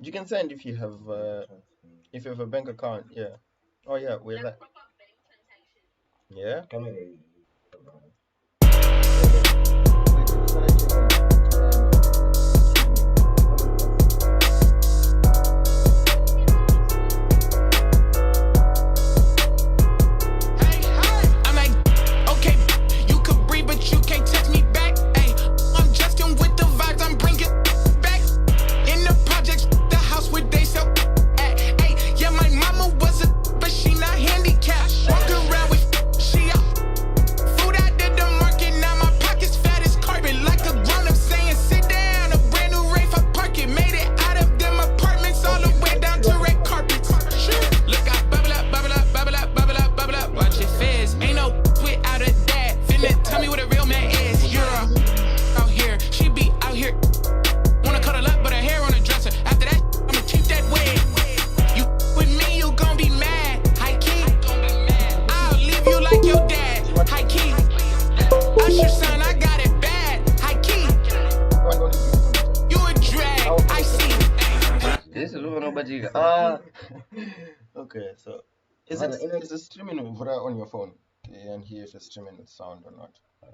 You can send if you have a bank account. Yeah. Oh yeah, we're like yeah. I'm like, okay, you could breathe, but you can't touch me back. Ay, I'm Justin with the vibes, I'm bringing back. In the projects, the house where they sell at. Ay, yeah, my mama was but she not handicapped. Walk around with she out. Food out at the market, now my pockets fat as carpet. Like a grown up saying, sit down. A brand new Wraith, I park it. Made it out of them apartments all the way down to red carpets. Look, I bubble up, bubble up, bubble up, bubble up, bubble up. Watch your fizz. Ain't no without a dad. Finna tell me what a real man is. You're out here, she be out here. Wanna cuddle up, but her hair on the dresser. After that, I'ma keep that wig. You with me, you gon' be mad. High key, I'll leave you like your dad. High key, Usher son, I got it bad. High key, you a drag. I see. This is no budget. Okay, so is it streaming on your phone? Okay, and here if it's streaming with sound or not. Hey.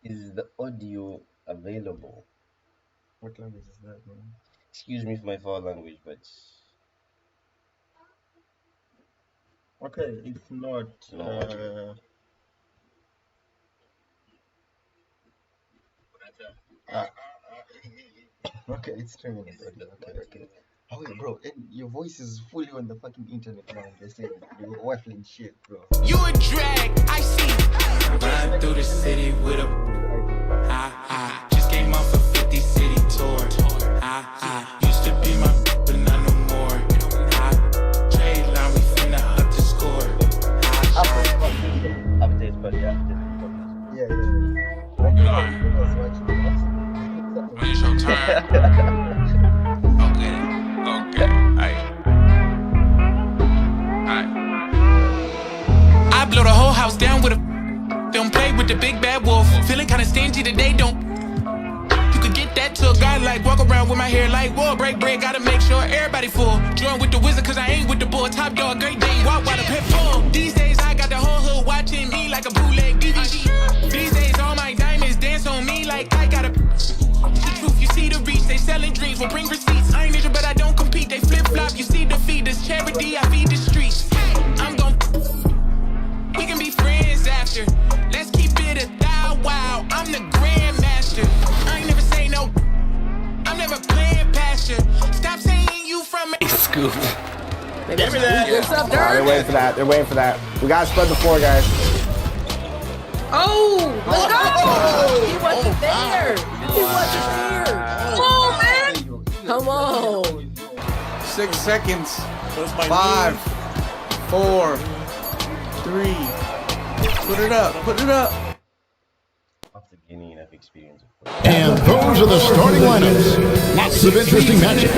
Is the audio available? What language is that, man? Excuse me for my foul language, but Okay, it's not. No. Okay, it's streaming it audio. Okay. Oh yeah, bro, and your voice is fully on the fucking internet now. They say you're waffling shit, bro. You a drag, I see. Ride through the city with a just came off a 50 city tour. Used to be my but not no more. Trade line, we finna up the score. updates, but yeah. Yeah. When it's your turn. Okay. Aight. I blow the whole house down with a. Don't play with the big bad wolf. Feeling kinda stingy today, don't. You could get that to a guy like walk around with my hair like wool. Break bread, gotta make sure everybody full. Join with the wizard, cause I ain't with the bull. Top dog, great day, walk while the pit full. These days I got the whole hood watching me like a bootleg DVD. These days all my diamonds dance on me like I got a. The truth, you see the reach, they selling dreams, will bring receipts. I ain't ninja, but I don't compete, they flip flop. You see the feed, this charity, I feed the streets. I'm gon' we can be friends after. Let's keep it a thou wow. I'm the grandmaster. I ain't never say no. I'm never playing past you. Stop saying you from a Scoop. Give me that. What's up, They're waiting for that. They're waiting for that. We gotta spread the floor, guys. Oh, let's go! He wasn't there. He wasn't there. Oh, man. Come on. 6 seconds. 5, 4, 3. Put it up. After gaining enough experience. And those are the starting lineups. Lots of interesting matches.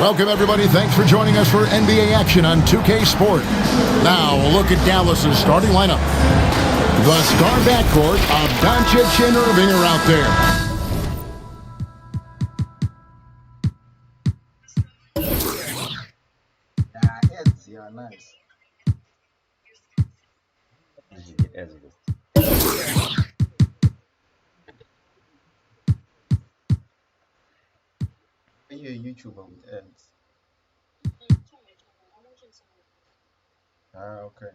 Welcome, everybody. Thanks for joining us for NBA action on 2K Sport. Now, a look at Dallas's starting lineup. The star backcourt of Doncic and Irving are out there. Yeah, nice. Are you a YouTuber with ads? Okay.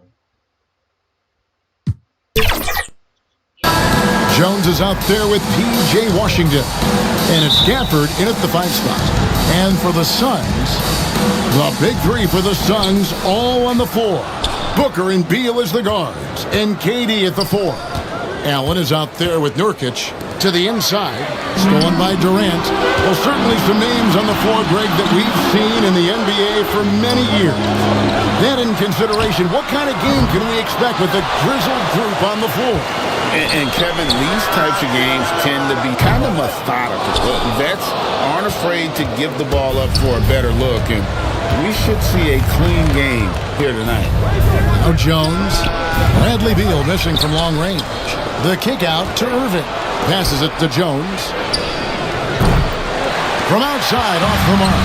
Jones is out there with P.J. Washington. And it's Gafford in at the 5 spot. And for the Suns, the big three for the Suns all on the floor. Booker and Beal as the guards. And KD at the 4. Allen is out there with Nurkic. To the inside, stolen by Durant. Well, certainly some names on the floor, Greg, that we've seen in the NBA for many years. That in consideration, what kind of game can we expect with the grizzled group on the floor? And Kevin, these types of games tend to be kind of methodical. Vets aren't afraid to give the ball up for a better look, and we should see a clean game here tonight. Now Jones. Bradley Beal missing from long range. The kick out to Irving. Passes it to Jones. From outside, off the mark.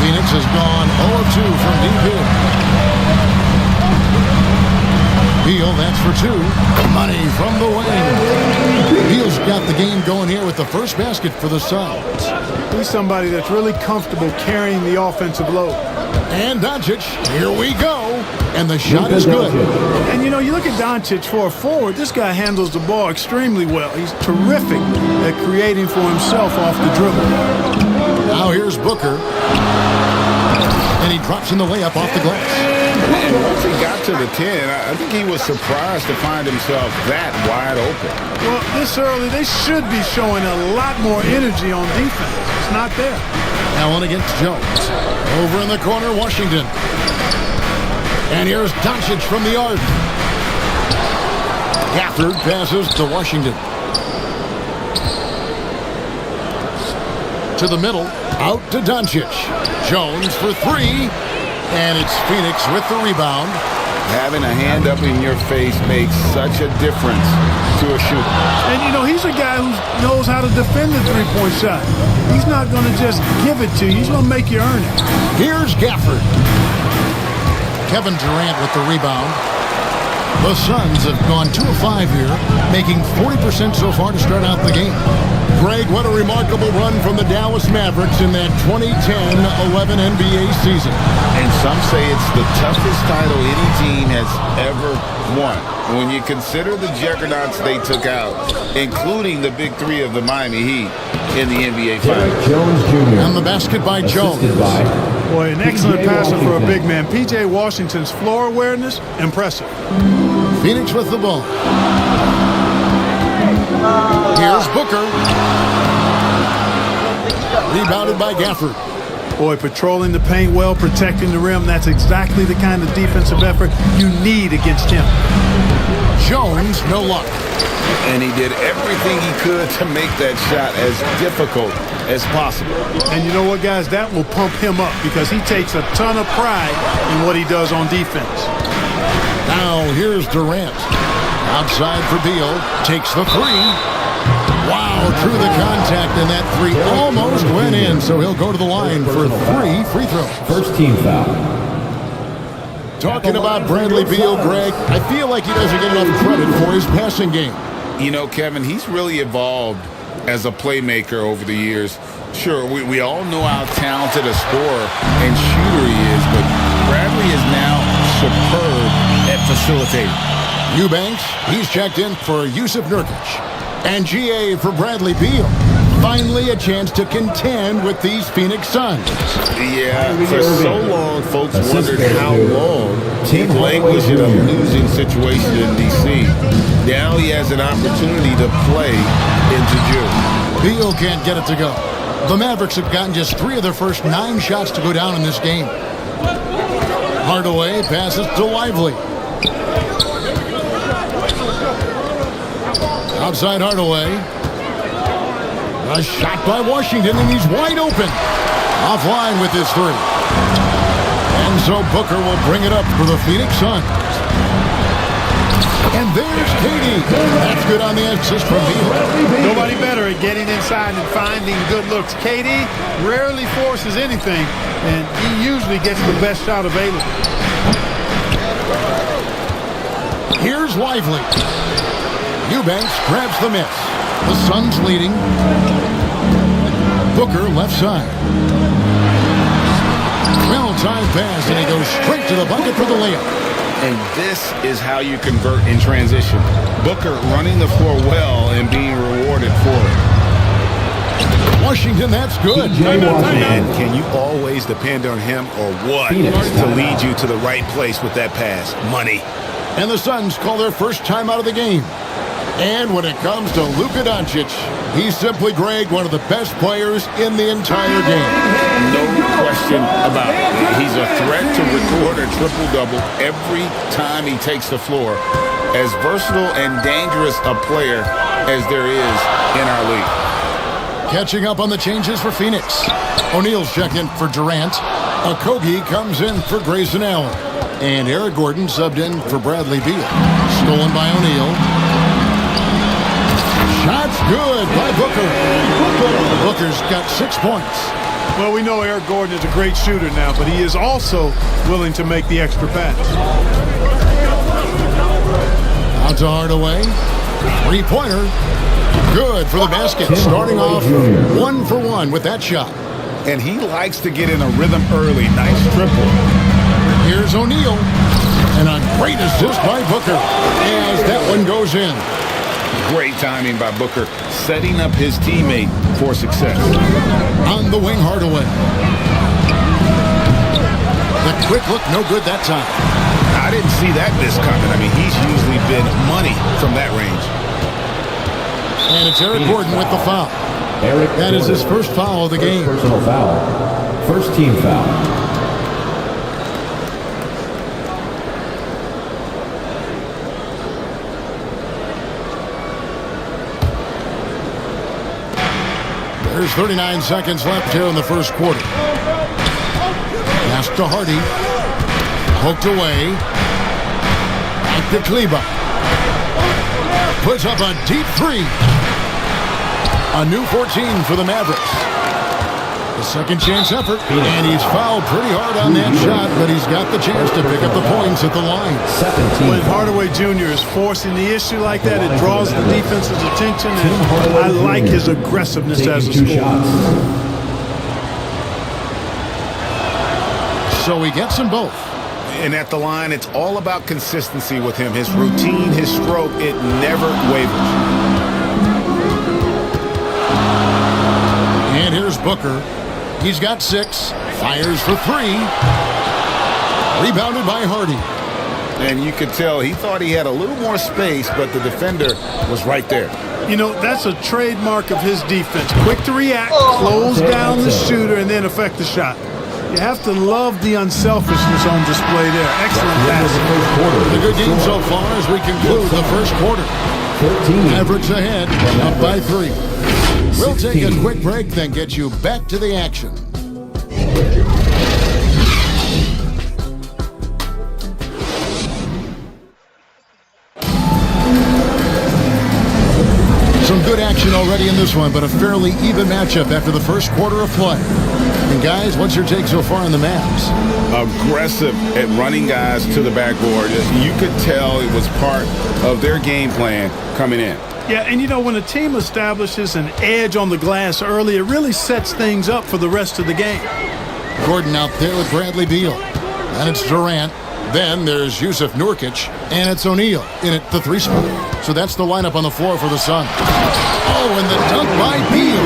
Phoenix has gone 0-2 from deep here. Beal, that's for two. Money from the wing. Beal's got the game going here with the first basket for the Suns. He's somebody that's really comfortable carrying the offensive load. And Doncic, here we go. And the shot is good. And, you know, you look at Doncic for a forward, this guy handles the ball extremely well. He's terrific at creating for himself off the dribble. Now here's Booker. And he drops in the layup off the glass. And once he got to the 10, I think he was surprised to find himself that wide open. Well, this early, they should be showing a lot more energy on defense. It's not there. Allen against Jones. Over in the corner, Washington. And here's Doncic from the arc. Gafford passes to Washington. To the middle, out to Doncic. Jones for three. And it's Phoenix with the rebound. Having a hand up in your face makes such a difference to a shooter. And, you know, he's a guy who knows how to defend the three-point shot. He's not going to just give it to you. He's going to make you earn it. Here's Gafford. Kevin Durant with the rebound. The Suns have gone 2 of 5 here, making 40% so far to start out the game. Greg, what a remarkable run from the Dallas Mavericks in that 2010-11 NBA season. And some say it's the toughest title any team has ever won. When you consider the juggernauts they took out, including the big three of the Miami Heat in the NBA Finals. And the basket by Jones. Boy, an excellent passer for a big man. P.J. Washington's floor awareness, impressive. Phoenix with the ball. Here's Booker. Rebounded by Gafford. Boy, patrolling the paint well, protecting the rim. That's exactly the kind of defensive effort you need against him. Jones, no luck. And he did everything he could to make that shot as difficult as possible. And you know what, guys? That will pump him up because he takes a ton of pride in what he does on defense. Now here's Durant. Outside for Beal. Takes the three. Wow, through the contact, and that three almost went in, so he'll go to the line for 3 free throws. First team foul. Talking about Bradley Beal, Greg, I feel like he doesn't get enough credit for his passing game. You know, Kevin, he's really evolved as a playmaker over the years. Sure, we all know how talented a scorer and shooter he is, but Bradley is now superb at facilitating. Eubanks, he's checked in for Yusuf Nurkic. And GA for Bradley Beal. Finally a chance to contend with these Phoenix Suns. Yeah, for so long, folks wondered how long he'd languish in a losing situation in D.C. Now he has an opportunity to play into June. Beal can't get it to go. The Mavericks have gotten just 3 of their first 9 shots to go down in this game. Hardaway passes to Lively. Outside Hardaway. A shot by Washington, and he's wide open. Offline with his 3. And so Booker will bring it up for the Phoenix Suns. And there's Katie. That's good on the assist from Beal. Nobody better at getting inside and finding good looks. Katie rarely forces anything, and he usually gets the best shot available. Here's Lively. Eubanks grabs the miss. The Suns leading. Booker left side. Well-timed pass, and he goes straight to the bucket for the layup. And this is how you convert in transition. Booker running the floor well and being rewarded for it. Washington, that's good. And can you always depend on him or what to lead you to the right place with that pass? Money. And the Suns call their first time out of the game. And when it comes to Luka Doncic, he's simply, Greg, one of the best players in the entire game. No question about it. He's a threat to record a triple-double every time he takes the floor. As versatile and dangerous a player as there is in our league. Catching up on the changes for Phoenix. O'Neal's checked in for Durant. Okogie comes in for Grayson Allen. And Eric Gordon subbed in for Bradley Beal. Stolen by O'Neal. Shot's good by Booker. Booker's got 6 points. Well, we know Eric Gordon is a great shooter now, but he is also willing to make the extra pass. Out to Hardaway. Three-pointer. Good for the basket. Starting off 1 for 1 with that shot. And he likes to get in a rhythm early. Nice triple. Here's O'Neal. And a great assist by Booker as that one goes in. Great timing by Booker, setting up his teammate for success. On the wing, Hardaway. The quick look, no good that time. I didn't see that miss coming. I mean, he's usually been money from that range. And it's Eric Gordon with the foul. That is his first foul of the game. Personal foul. First team foul. There's 39 seconds left here in the first quarter. Pass to Hardy. Poked away. Back to Kleba. Puts up a deep three. A new 14 for the Mavericks. The second chance effort. And he's fouled pretty hard on that shot, but he's got the chance to pick up the points at the line. When Hardaway Jr. is forcing the issue like that, it draws the defense's attention, and I like his aggressiveness as a scorer. So he gets them both. And at the line, it's all about consistency with him. His routine, his stroke, it never wavers. And here's Booker. He's got 6. Fires for 3. Rebounded by Hardy. And you could tell he thought he had a little more space, but the defender was right there. You know, that's a trademark of his defense. Quick to react, close down the shooter, and then affect the shot. You have to love the unselfishness on display there. Excellent pass. A good game so far as we conclude the first quarter. Mavericks ahead, up by 3. We'll take a quick break, then get you back to the action. Some good action already in this one, but a fairly even matchup after the first quarter of play. And guys, what's your take so far on the Mavs? Aggressive at running guys to the backboard. You could tell it was part of their game plan coming in. Yeah, and you know, when a team establishes an edge on the glass early, it really sets things up for the rest of the game. Gordon out there with Bradley Beal. And it's Durant. Then there's Yusuf Nurkic. And it's O'Neal in at the 3 spot. So that's the lineup on the floor for the Suns. Oh, and the dunk by Beal.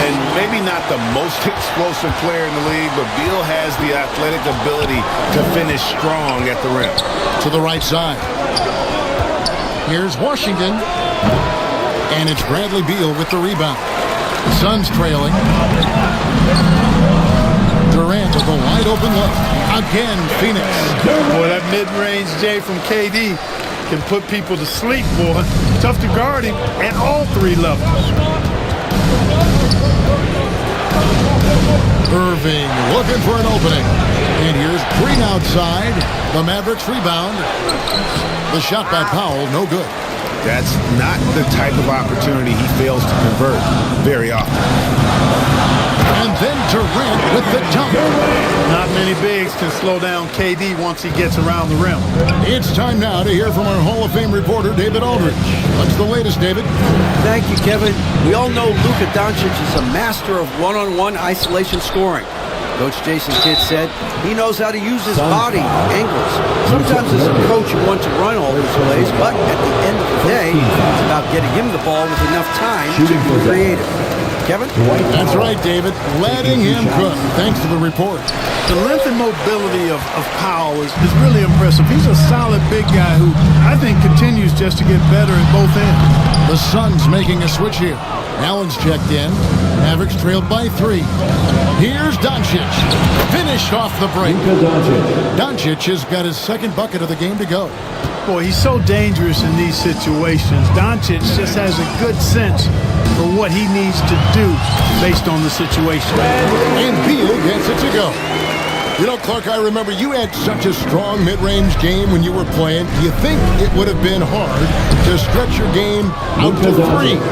And maybe not the most explosive player in the league, but Beal has the athletic ability to finish strong at the rim. To the right side. Here's Washington. And it's Bradley Beal with the rebound. The Suns trailing. Durant with a wide open look. Again, Phoenix. Boy, that mid-range J from KD can put people to sleep, boy. Tough to guard him at all 3 levels. Irving looking for an opening. And here's Green outside. The Mavericks rebound. The shot by Powell, no good. That's not the type of opportunity he fails to convert very often. And then Durant with the dunk. Not many bigs can slow down KD once he gets around the rim. It's time now to hear from our Hall of Fame reporter, David Aldridge. What's the latest, David? Thank you, Kevin. We all know Luka Doncic is a master of one-on-one isolation scoring. Coach Jason Kidd said he knows how to use his body, angles. Sometimes as a coach you want to run all those plays, but at the end of the day, it's about getting him the ball with enough time to be creative. Kevin? That's right, David. Letting him cook. Thanks to the report. The length and mobility of Powell is really impressive. He's a solid big guy who I think continues just to get better at both ends. The Suns making a switch here. Allen's checked in. Mavericks trailed by 3. Here's Doncic. Finished off the break. Doncic has got his second bucket of the game to go. Boy, he's so dangerous in these situations. Doncic just has a good sense for what he needs to do based on the situation. And Beal gets it to go. You know, Clark, I remember you had such a strong mid-range game when you were playing. Do you think it would have been hard to stretch your game out to 3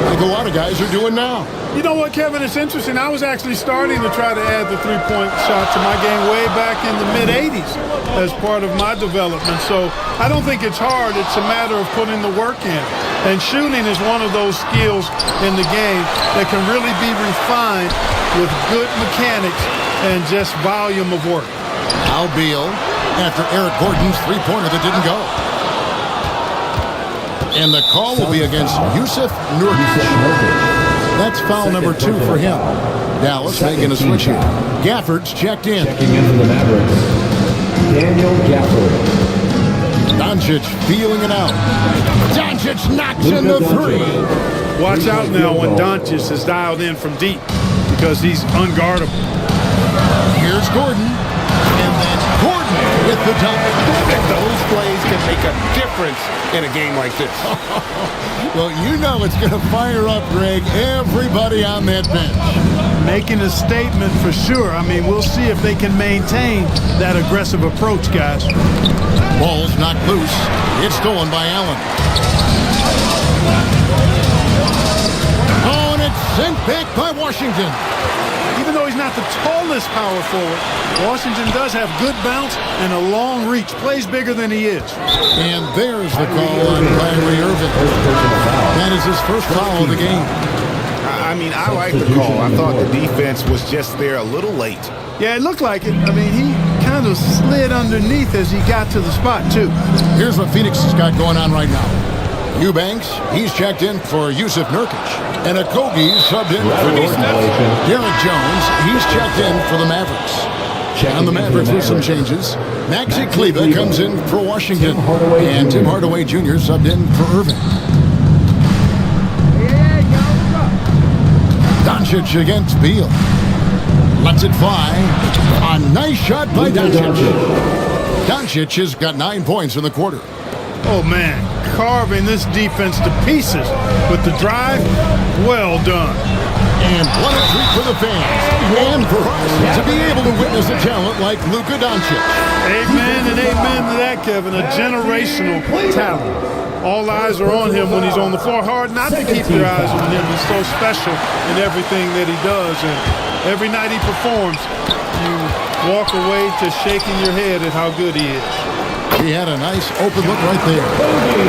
like a lot of guys are doing now? You know what, Kevin? It's interesting. I was actually starting to try to add the three-point shot to my game way back in the mid-'80s as part of my development. So I don't think it's hard. It's a matter of putting the work in. And shooting is one of those skills in the game that can really be refined with good mechanics and just volume of work. Al Beal after Eric Gordon's three-pointer that didn't go. And the call will be against Yusuf Nurkic. That's foul number 2 for him. Dallas making a switch here. Gafford's checked in. Checking in for the Mavericks, Daniel Gafford. Doncic feeling it out. Doncic knocks in the 3. Watch out now when Doncic is dialed in from deep because he's unguardable. Here's Gordon. And then Gordon with the dunk. Those plays can make a difference in a game like this. Well, you know it's going to fire up, Greg, everybody on that bench. Making a statement for sure. I mean, we'll see if they can maintain that aggressive approach, guys. Ball's knocked loose. It's stolen by Allen. Oh, and it's sent back by Washington. Even though he's not the tallest power forward, Washington does have good bounce and a long reach. Plays bigger than he is. And there's the call on Kyrie Irving. That is his first foul of the game. I mean, I like the call. I thought the defense was just there a little late. Yeah, it looked like it. I mean, he kind of slid underneath as he got to the spot, too. Here's what Phoenix has got going on right now. Eubanks, he's checked in for Yusuf Nurkic. And Okogie subbed in for Derek Jones. He's checked in for the Mavericks. On the Mavericks with some changes. Maxi Kleber comes in for Washington. And Tim Hardaway Jr. subbed in for Irving. Doncic against Beal. Lets it fly. A nice shot by Doncic. Doncic has got 9 points in the quarter. Oh, man. Carving this defense to pieces with the drive. Well done. And what a treat for the fans and for us to be able to witness a talent like Luka Doncic. Amen and amen to that, Kevin. A generational talent. All eyes are on him when he's on the floor. Hard not to keep your eyes on him. He's so special in everything that he does. And every night he performs, you walk away to shaking your head at how good he is. He had a nice open look right there.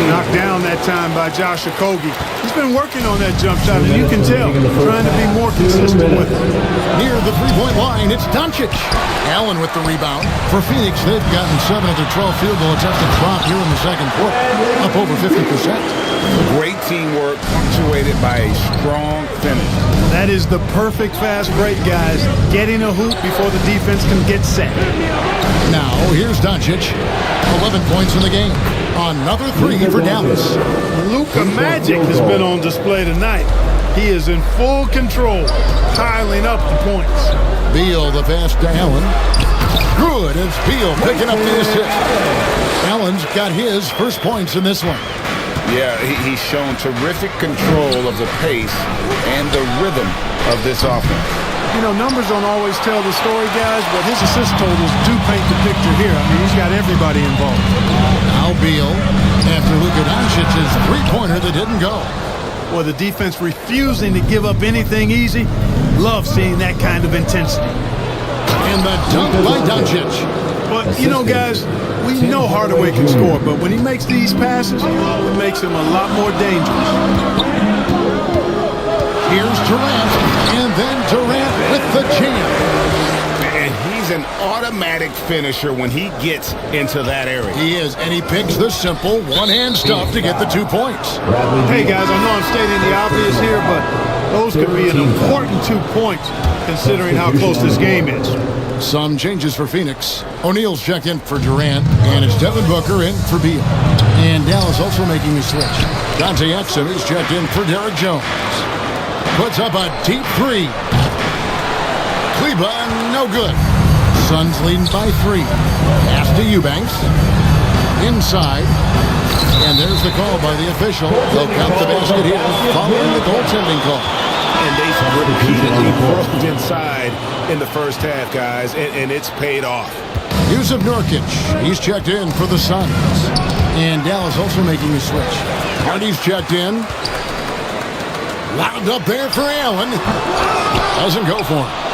Knocked down that time by Josh Okogie. He's been working on that jump shot, and you can tell, trying to be more consistent with it. Near the three-point line, it's Doncic. Allen with the rebound. For Phoenix, they've gotten 7 of their 12 field goal attempts to drop here in the second quarter, up over 50%. Great teamwork, punctuated by a strong finish. That is the perfect fast break, guys. Getting a hoop before the defense can get set. Now, here's Doncic. 11 points in the game. Another 3 for Dallas. Luka Magic has been on display tonight. He is in full control, piling up the points. Beal, the pass to Allen. Good, it's Beal picking up the assist. Allen's got his first points in this one. Yeah, he's shown terrific control of the pace and the rhythm of this offense. You know, numbers don't always tell the story, guys, but his assist totals do paint the picture here. I mean, he's got everybody involved. Now Beal, after Luka Doncic's three-pointer that didn't go. Well, the defense refusing to give up anything easy. Love seeing that kind of intensity. And the dunk by Doncic. But, you know, guys, we know Hardaway can score, but when he makes these passes, it makes him a lot more dangerous. Here's Durant, and then Durant with the jam. And he's an automatic finisher when he gets into that area. He is, and he picks the simple one-hand stuff to get the 2 points. Hey, guys, I know I'm stating the obvious here, but Those could be an important 2 points considering how close this game is. Some changes for Phoenix. O'Neal's checked in for Durant, and it's Devin Booker in for Beal. And Dallas also making a switch. Dante Exum is checked in for Derek Jones. Puts up a deep three. Kleba, no good. Suns leading by 3. Pass to Eubanks. Inside. And there's the call by the official. They'll count the basket here following the goaltending call. And they repeatedly broke inside in the first half, guys, and it's paid off. Yusuf Nurkic, he's checked in for the Suns. And Dallas also making a switch. Hardy's checked in. Lobbed up there for Allen. Doesn't go for him.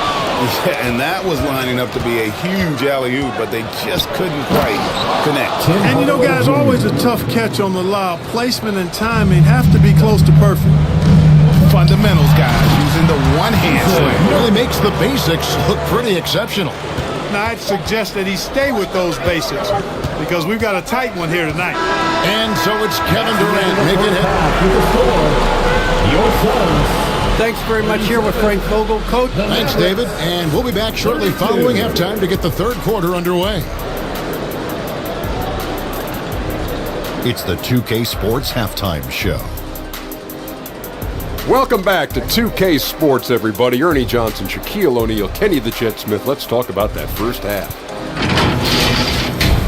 Yeah, and that was lining up to be a huge alley-oop, but they just couldn't quite connect. And you know, guys, always a tough catch on the lob. Placement and timing have to be close to perfect. Fundamentals, guys, using the one-hand slam. Really makes the basics look pretty exceptional. Now, I'd suggest that he stay with those basics because we've got a tight one here tonight. And so it's Kevin Durant making it. Your Suns. Thanks very much. Here with Frank Vogel, Coach. Thanks, David. And we'll be back shortly following halftime to get the third quarter underway. It's the 2K Sports Halftime Show. Welcome back to 2K Sports, everybody. Ernie Johnson, Shaquille O'Neal, Kenny the Jet Smith. Let's talk about that first half.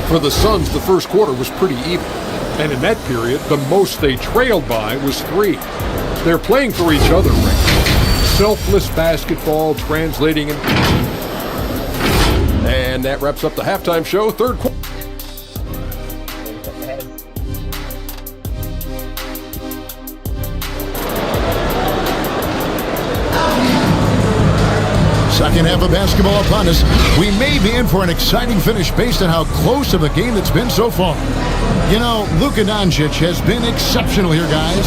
For the Suns, the first quarter was pretty even. And in that period, the most they trailed by was 3. They're playing for each other right now. Selfless basketball translating in. And that wraps up the halftime show. Third quarter. Second half of basketball upon us. We may be in for an exciting finish based on how close of a game it's been so far. You know, Luka Doncic has been exceptional here, guys.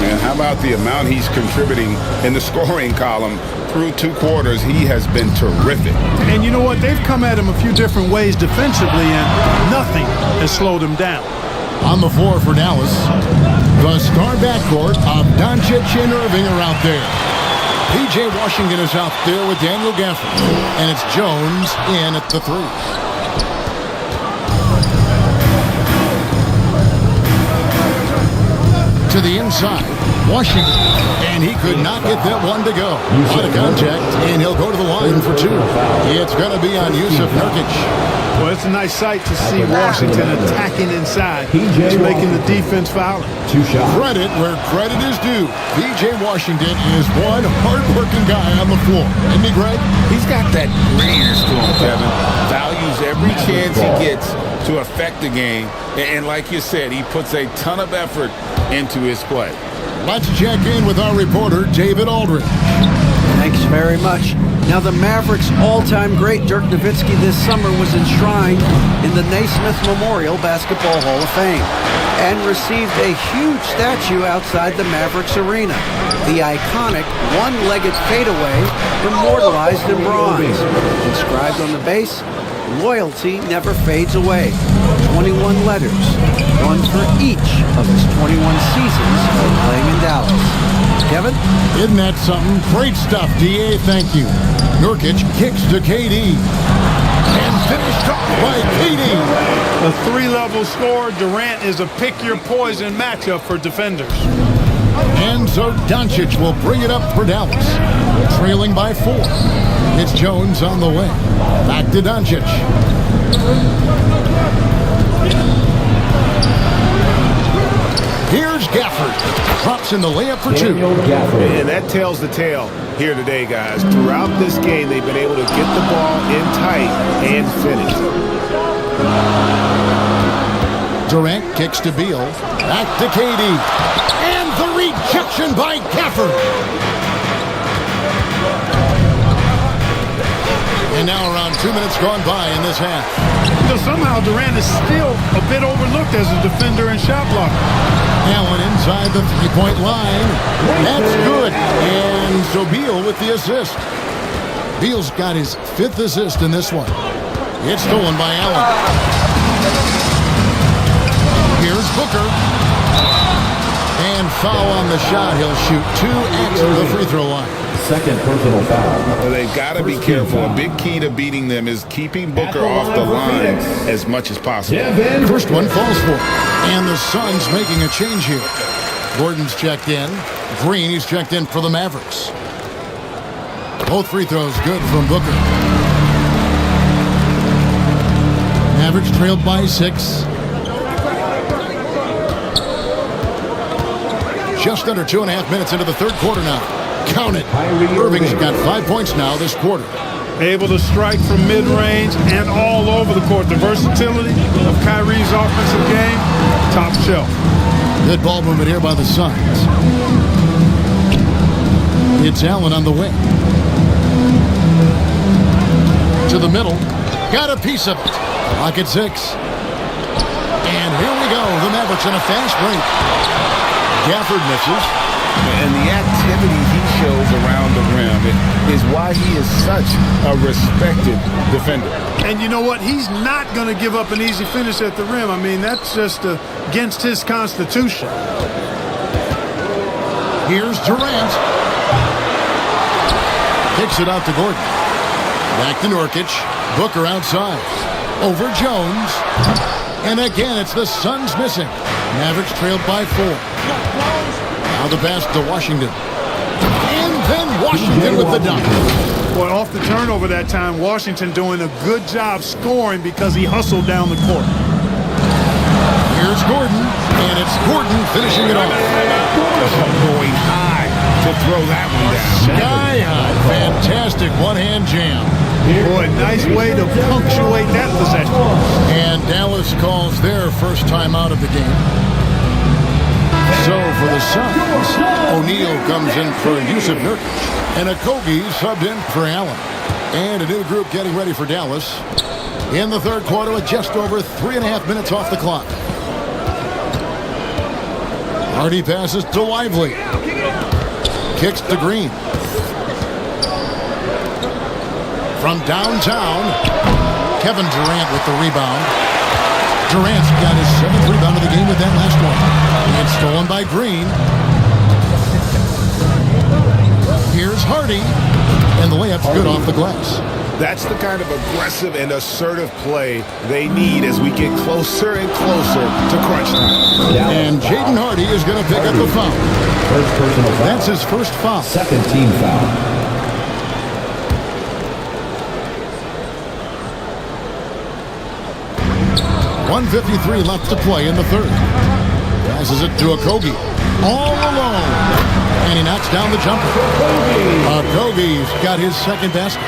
And how about the amount he's contributing in the scoring column through 2 quarters? He has been terrific. And you know what? They've come at him a few different ways defensively, and nothing has slowed him down. On the floor for Dallas, the star backcourt of Doncic and Irving are out there. P.J. Washington is out there with Daniel Gafford, and it's Jones in at the 3. To the inside, Washington, and he could not get that one to go. Out of contact, and he'll go to the line for 2. It's going to be on Yusuf Nurkic. Well, it's a nice sight to see Washington attacking inside. He's making the defense foul. 2 shots. Credit where credit is due. P.J. Washington is one hard-working guy on the floor. Isn't he, Greg? He's got that grittiness to him, Kevin. Values every chance he gets to affect the game. And like you said, he puts a ton of effort into his play. Let's check in with our reporter, David Aldridge. Thanks very much. Now, the Mavericks' all-time great Dirk Nowitzki this summer was enshrined in the Naismith Memorial Basketball Hall of Fame and received a huge statue outside the Mavericks arena. The iconic one-legged fadeaway immortalized in bronze. Inscribed on the base, loyalty never fades away. 21 letters, one for each of his 21 seasons playing in Dallas. Kevin? Isn't that something? Great stuff, D.A. Thank you. Nurkic kicks to KD. And finished off by KD. A 3-level score. Durant is a pick-your-poison matchup for defenders. And so Doncic will bring it up for Dallas. Trailing by 4. It's Jones on the way. Back to Doncic. Here's Gafford. Drops in the layup for 2. And that tells the tale here today, guys. Throughout this game, they've been able to get the ball in tight and finish. Durant kicks to Beal. Back to KD. And the rejection by Gafford. And now around 2 minutes gone by in this half. You know, somehow Durant is still a bit overlooked as a defender and shot blocker. Allen inside the 3-point line. That's good. And so Beal with the assist. Beal's got his 5th assist in this one. It's stolen by Allen. Here's Booker. And foul on the shot. He'll shoot 2 at the free throw line. Second personal foul. Well, they've got to be careful. A big key to beating them is keeping Booker off the line as much as possible. First one falls for him. And the Suns making a change here. Gordon's checked in. Green, he's checked in for the Mavericks. Both free throws good from Booker. Mavericks trailed by 6. Just under 2.5 minutes into the third quarter now. Count it. Irving's got 5 points now this quarter. Able to strike from mid-range and all over the court. The versatility of Kyrie's offensive game, top shelf. Good ball movement here by the Suns. It's Allen on the wing. To the middle. Got a piece of it. Clock at 6. And here we go. The Mavericks in a fast break. Gafford misses. And the activity he shows around the rim is why he is such a respected defender. And you know what? He's not going to give up an easy finish at the rim. I mean, that's just against his constitution. Here's Durant. Kicks it out to Gordon. Back to Nurkic. Booker outside. Over Jones. And again, it's the Suns missing. Mavericks trailed by 4. Now the pass to Washington. And then Washington with the dunk. Boy, off the turnover that time, Washington doing a good job scoring because he hustled down the court. Here's Gordon, and it's Gordon finishing it off. Going high to throw that one down. Sky high. Fantastic one-hand jam. Boy, nice way to punctuate that possession. And Dallas calls their first time out of the game. So for the Suns, O'Neal comes in for Yusuf Nurkic, and Okogie subbed in for Allen. And a new group getting ready for Dallas in the third quarter with just over 3.5 minutes off the clock. Hardy passes to Lively. Kicks to Green. From downtown, Kevin Durant with the rebound. Durant's got his 7th rebound of the game with that last one. It's stolen by Green. Here's Hardy. And the layup's good off the glass. That's the kind of aggressive and assertive play they need as we get closer and closer to crunch time. And Jaden Hardy is going to pick up the foul. First personal foul. That's his first foul. Second team foul. 1:53 left to play in the third. Passes it to Okogie. All alone. And he knocks down the jumper. Okogie's got his second basket.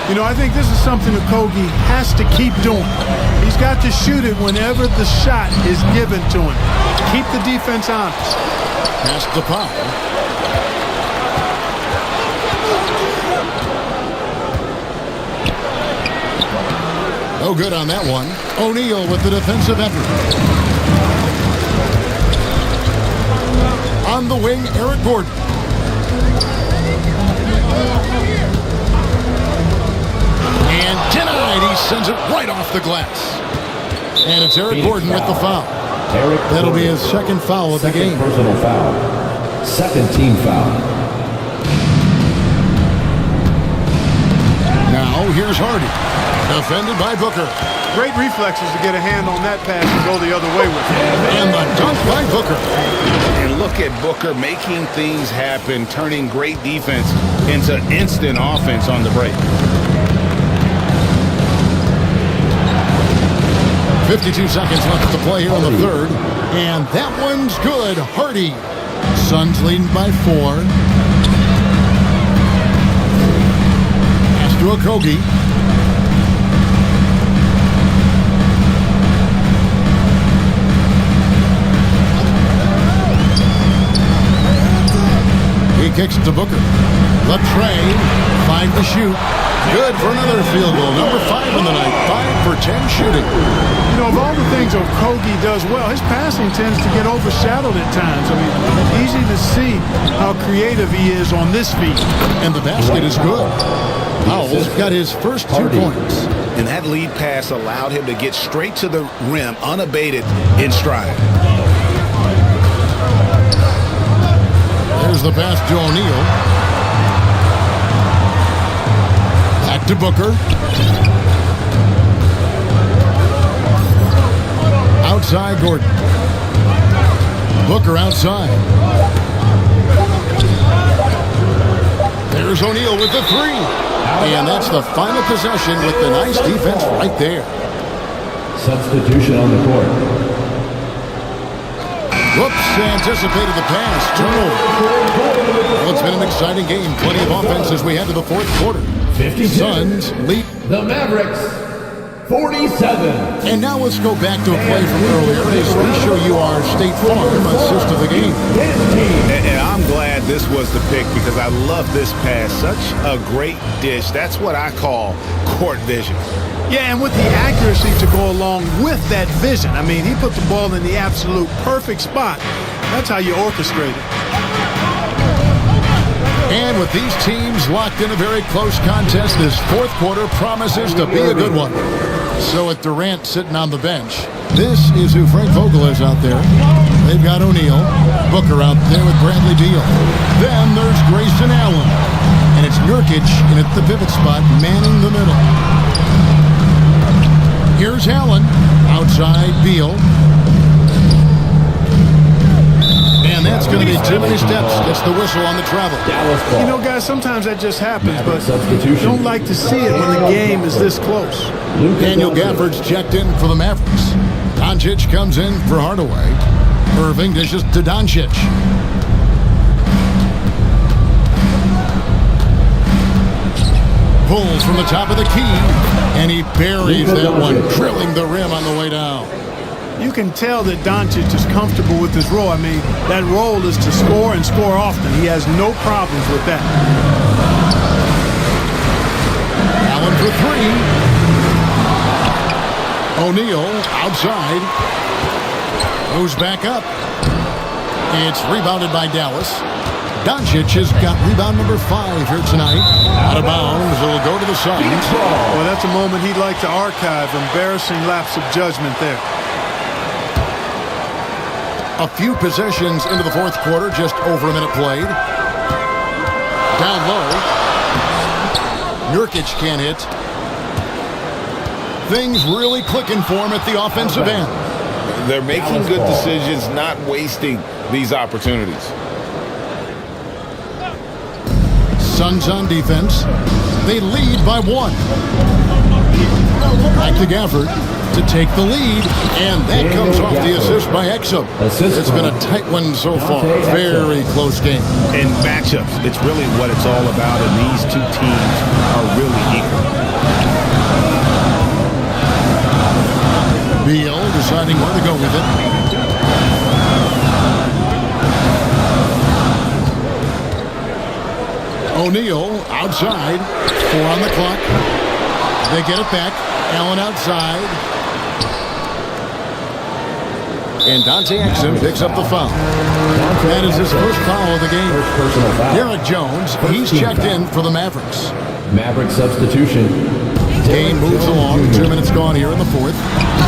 You know, I think this is something Okogie has to keep doing. He's got to shoot it whenever the shot is given to him. Keep the defense honest. Pass to Powell. No good on that one. O'Neal with the defensive effort. On the wing, Eric Gordon. And denied. He sends it right off the glass. And it's Eric Gordon with the foul. That'll be his second foul of the game. Personal foul. Second team foul. Now here's Hardy. Defended by Booker. Great reflexes to get a hand on that pass and go the other way with it. And the dunk by Booker. And look at Booker making things happen, turning great defense into instant offense on the break. 52 seconds left to play here in the third. And that one's good. Hardy. Suns leading by 4. Pass to Okogie. He kicks it to Booker. The train. Find the shoot. Good for another field goal. Number 5 on the night. 5 for 10 shooting. You know, of all the things Okogie does well, his passing tends to get overshadowed at times. I mean, it's easy to see how creative he is on this feat. And the basket is good. Powell's got his first 2 points. And that lead pass allowed him to get straight to the rim unabated in stride. the pass to O'Neal. Back to Booker. Outside Gordon. Booker outside. There's O'Neal with the three. And that's the final possession with the nice defense right there. Substitution on the court. Whoops, anticipated the pass. Turnover. Well, it's been an exciting game. Plenty of offense as we head to the fourth quarter. 52. Suns lead. The Mavericks, 47. And now let's go back to a play from earlier as we show you our State Farm assist of the game. And I'm glad this was the pick because I love this pass. Such a great dish. That's what I call court vision. Yeah, and with the accuracy to go along with that vision. I mean, he put the ball in the absolute perfect spot. That's how you orchestrate it. And with these teams locked in a very close contest, this fourth quarter promises to be a good one. So with Durant sitting on the bench, this is who Frank Vogel is out there. They've got O'Neal, Booker out there with Bradley Beal. Then there's Grayson Allen. And it's Nurkic in at the pivot spot, manning the middle. Here's Allen, outside Beal. And that's going to be too many steps. Gets the whistle on the travel. You know, guys, sometimes that just happens, but you don't like to see it when the game is this close. Daniel Gafford's checked in for the Mavericks. Doncic comes in for Hardaway. Irving dishes to Doncic. Pulls from the top of the key, and he buries that one, drilling the rim on the way down. You can tell that Doncic is comfortable with his role. I mean, that role is to score and score often. He has no problems with that. Allen for three. O'Neal outside. Goes back up. It's rebounded by Dallas. Doncic has got rebound number 5 here tonight. Out of bounds. It'll go to the side. Well, that's a moment he'd like to archive. Embarrassing lapse of judgment there. A few possessions into the fourth quarter, just over a minute played. Down low. Nurkic can't hit. Things really clicking for him at the offensive end. They're making good decisions, not wasting these opportunities. Suns on defense. They lead by 1. Back to Gafford to take the lead, and that comes off the assist by Exum. It's been a tight one so far. Very close game. And matchups, it's really what it's all about, and these two teams are really equal. Beal deciding where to go with it. O'Neal outside. 4 on the clock. They get it back. Allen outside. And Dante Exum picks up the foul. That is his first foul of the game. Derek Jones, he's checked in for the Mavericks. Maverick substitution. Game moves along. 2 minutes gone here in the fourth.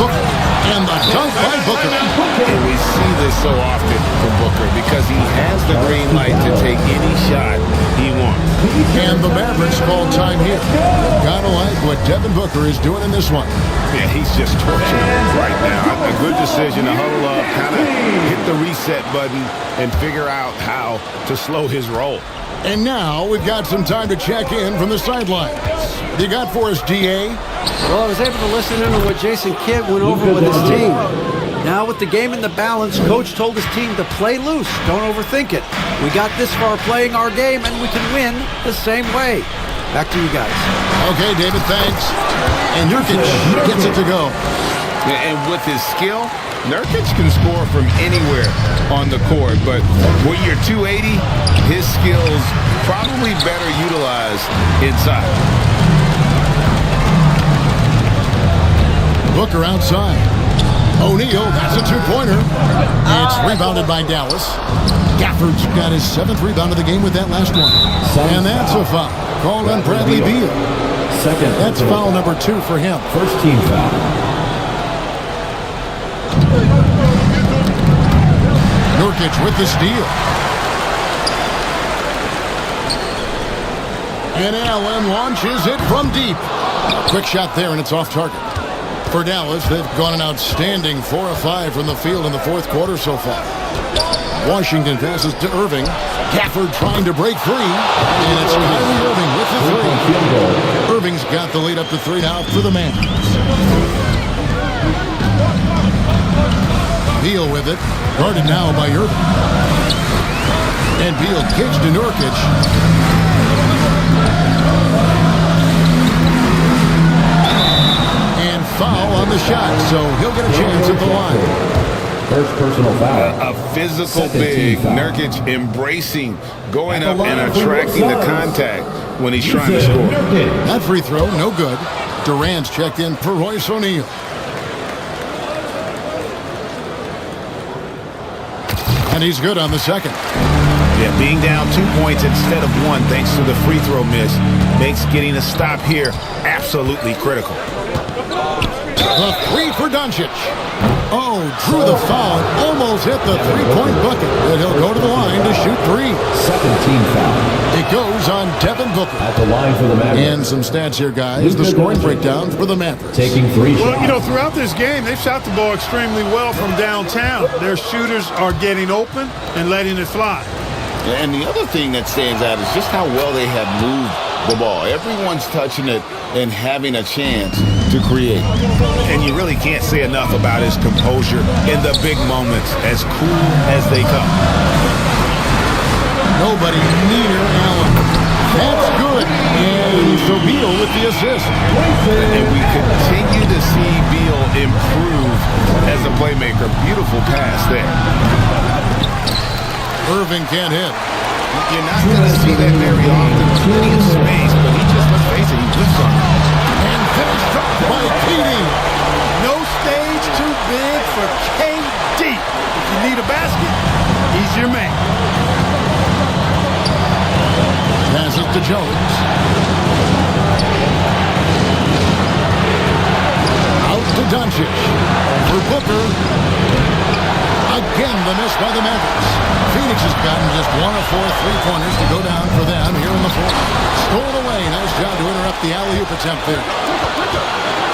Booker. And the dunk by Booker. And we see this so often from Booker because he has the green light to take any shot he wants. And the Mavericks call time here. Gotta like what Devin Booker is doing in this one. Yeah, he's just torching right now. A good decision to huddle up, kind of hit the reset button, and figure out how to slow his roll. And now we've got some time to check in from the sidelines. You got for us, DA? Well, I was able to listen in on what Jason Kidd went over with his team. Now with the game in the balance, Coach told his team to play loose. Don't overthink it. We got this far playing our game, and we can win the same way. Back to you guys. Okay, David, thanks. And Nurkic gets it to go. And with his skill, Nurkic can score from anywhere on the court. But when you're 280, his skills probably better utilized inside. Booker outside. O'Neal, that's a two-pointer. It's rebounded by Dallas. Gafford's got his 7th rebound of the game with that last one. And that's a foul. Called on Bradley Beal. Second. That's foul number 2 for him. First team foul. Nurkic with the steal. And Allen launches it from deep. Quick shot there, and it's off target. For Dallas, they've gone an outstanding 4 of 5 from the field in the fourth quarter so far. Washington passes to Irving. Gafford trying to break free. And it's Kyrie Irving with the three. Irving's got the lead up to 3 now for the Mavericks. Beal with it. Guarded now by Irving. And Beal kicks to Nurkic. And foul on the shot, so he'll get a chance at the line. First personal foul. A physical big. Nurkic embracing, going up and attracting the contact when he's trying to score. That free throw, no good. Durant's checked in for Royce O'Neal. And he's good on the second. Yeah, being down 2 points instead of 1 thanks to the free throw miss makes getting a stop here absolutely critical. The three for Doncic. Oh, drew the foul. Almost hit the three-point bucket. And he'll go to the line to shoot 3. Second team foul. It goes on Devin Booker. At the line for the Mavericks. And some stats here, guys. The scoring breakdown for the Mavericks. Taking 3 shots. Well, you know, throughout this game, they've shot the ball extremely well from downtown. Their shooters are getting open and letting it fly. And the other thing that stands out is just how well they have moved the ball. Everyone's touching it and having a chance to create. And you really can't say enough about his composure in the big moments, as cool as they come. Nobody near Allen. That's good. And so Beal with the assist. And we continue to see Beal improve as a playmaker. Beautiful pass there. Irving can't hit. You're not going to see that very often. Plenty of space, but he just, let's face it, he whips on it. And finished off by KD. No stage too big for KD. If you need a basket, he's your man. Passes to Jones. Out to Doncic. For Booker. Again, the miss by the Mavericks. Phoenix has gotten just 1 of 4 3-pointers to go down for them here in the fourth. Stolen away. Nice job to interrupt the alley-oop attempt there.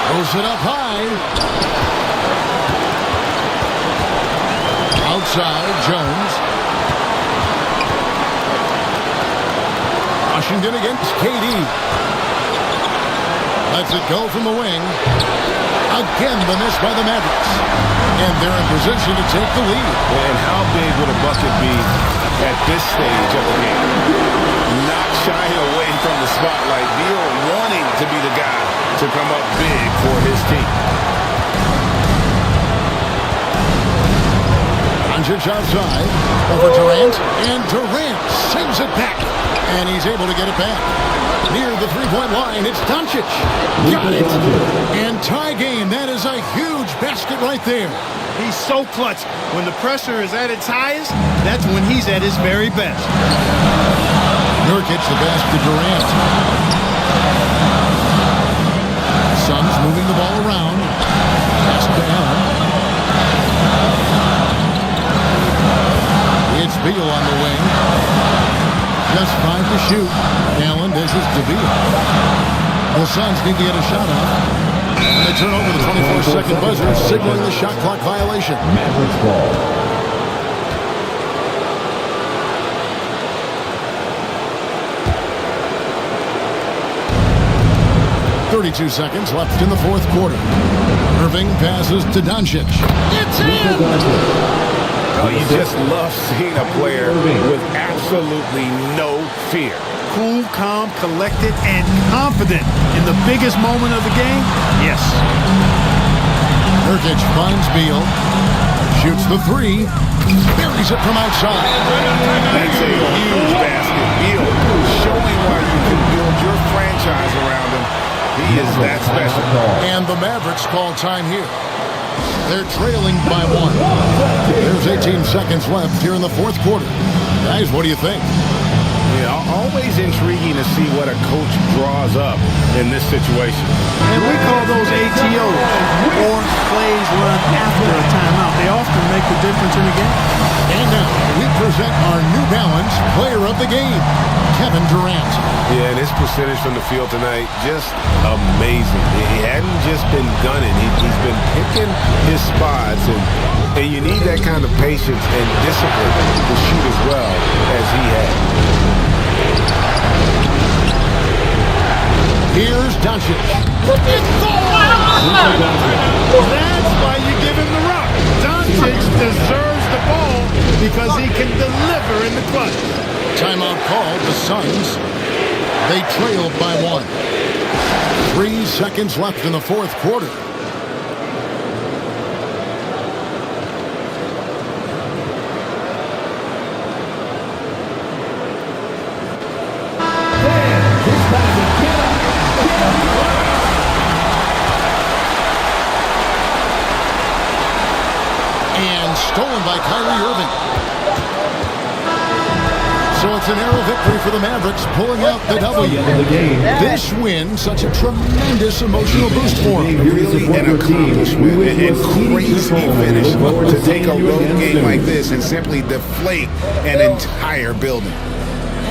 Throws it up high. Outside, Jones. Washington against KD. Lets it go from the wing. Again, the miss by the Mavericks. And they're in position to take the lead. And how big would a bucket be at this stage of the game? Not shying away from the spotlight. Beal wanting to be the guy to come up big for his team. Doncic outside. Over Durant. And Durant sends it back. And he's able to get it back. Near the three-point line, it's Doncic. Got it. And tie game. That is a huge basket right there. He's so clutch. When the pressure is at its highest, that's when he's at his very best. Nurkic the pass to Durant. Suns moving the ball around. Pass to Allen. It's Beal on the wing. Just 5 to shoot. Allen dishes to Beal. The Suns need to get a shot off. And they turn over the 24-second buzzer, signaling the shot clock violation. Mavericks ball. .32 seconds left in the fourth quarter. Irving passes to Doncic. It's in! Oh, you just love seeing a player with absolutely no fear. Cool, calm, collected, and confident in the biggest moment of the game? Yes. Nurkic finds Beal. Shoots the 3. Buries it from outside. That's a huge basket. Beal showing why you can build your franchise around him. He is that special. And the Mavericks call time here. They're trailing by 1. There's 18 seconds left here in the fourth quarter. Guys, what do you think? Yeah, always intriguing to see what a coach draws up in this situation. And we call those ATOs, or plays run after a timeout. They often make the difference in a game. And now we present our New Balance Player of the Game, Kevin Durant. Yeah, and his percentage from the field tonight, just amazing. He hadn't just been gunning. He's been picking his spots, and you need that kind of patience and discipline to shoot as well as he had. Here's Doncic. That's why you give him the rock. Doncic deserves the ball because he can deliver in the clutch. Timeout called. The Suns. They trailed by 1. 3 seconds left in the fourth quarter. And stolen by Kyrie Irving. So it's an arrow victory for the Mavericks, pulling out the W. This win, such a tremendous emotional boost for them. Really an accomplishment and crazy finish to take a road game like this and simply deflate an entire building.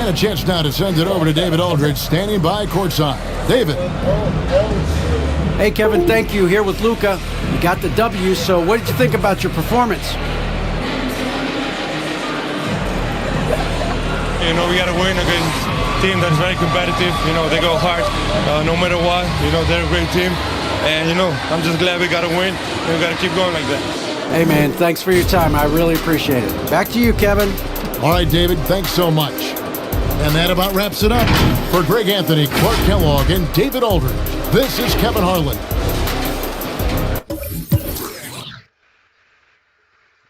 And a chance now to send it over to David Aldridge, standing by courtside. David. Hey, Kevin, thank you. Here with Luka. You got the W, so what did you think about your performance? You know, we got to win against a team that's very competitive. You know, they go hard no matter what. You know, they're a great team. And, you know, I'm just glad we got to win. And we got to keep going like that. Hey, man, thanks for your time. I really appreciate it. Back to you, Kevin. All right, David, thanks so much. And that about wraps it up. For Greg Anthony, Clark Kellogg, and David Aldridge, this is Kevin Harlan.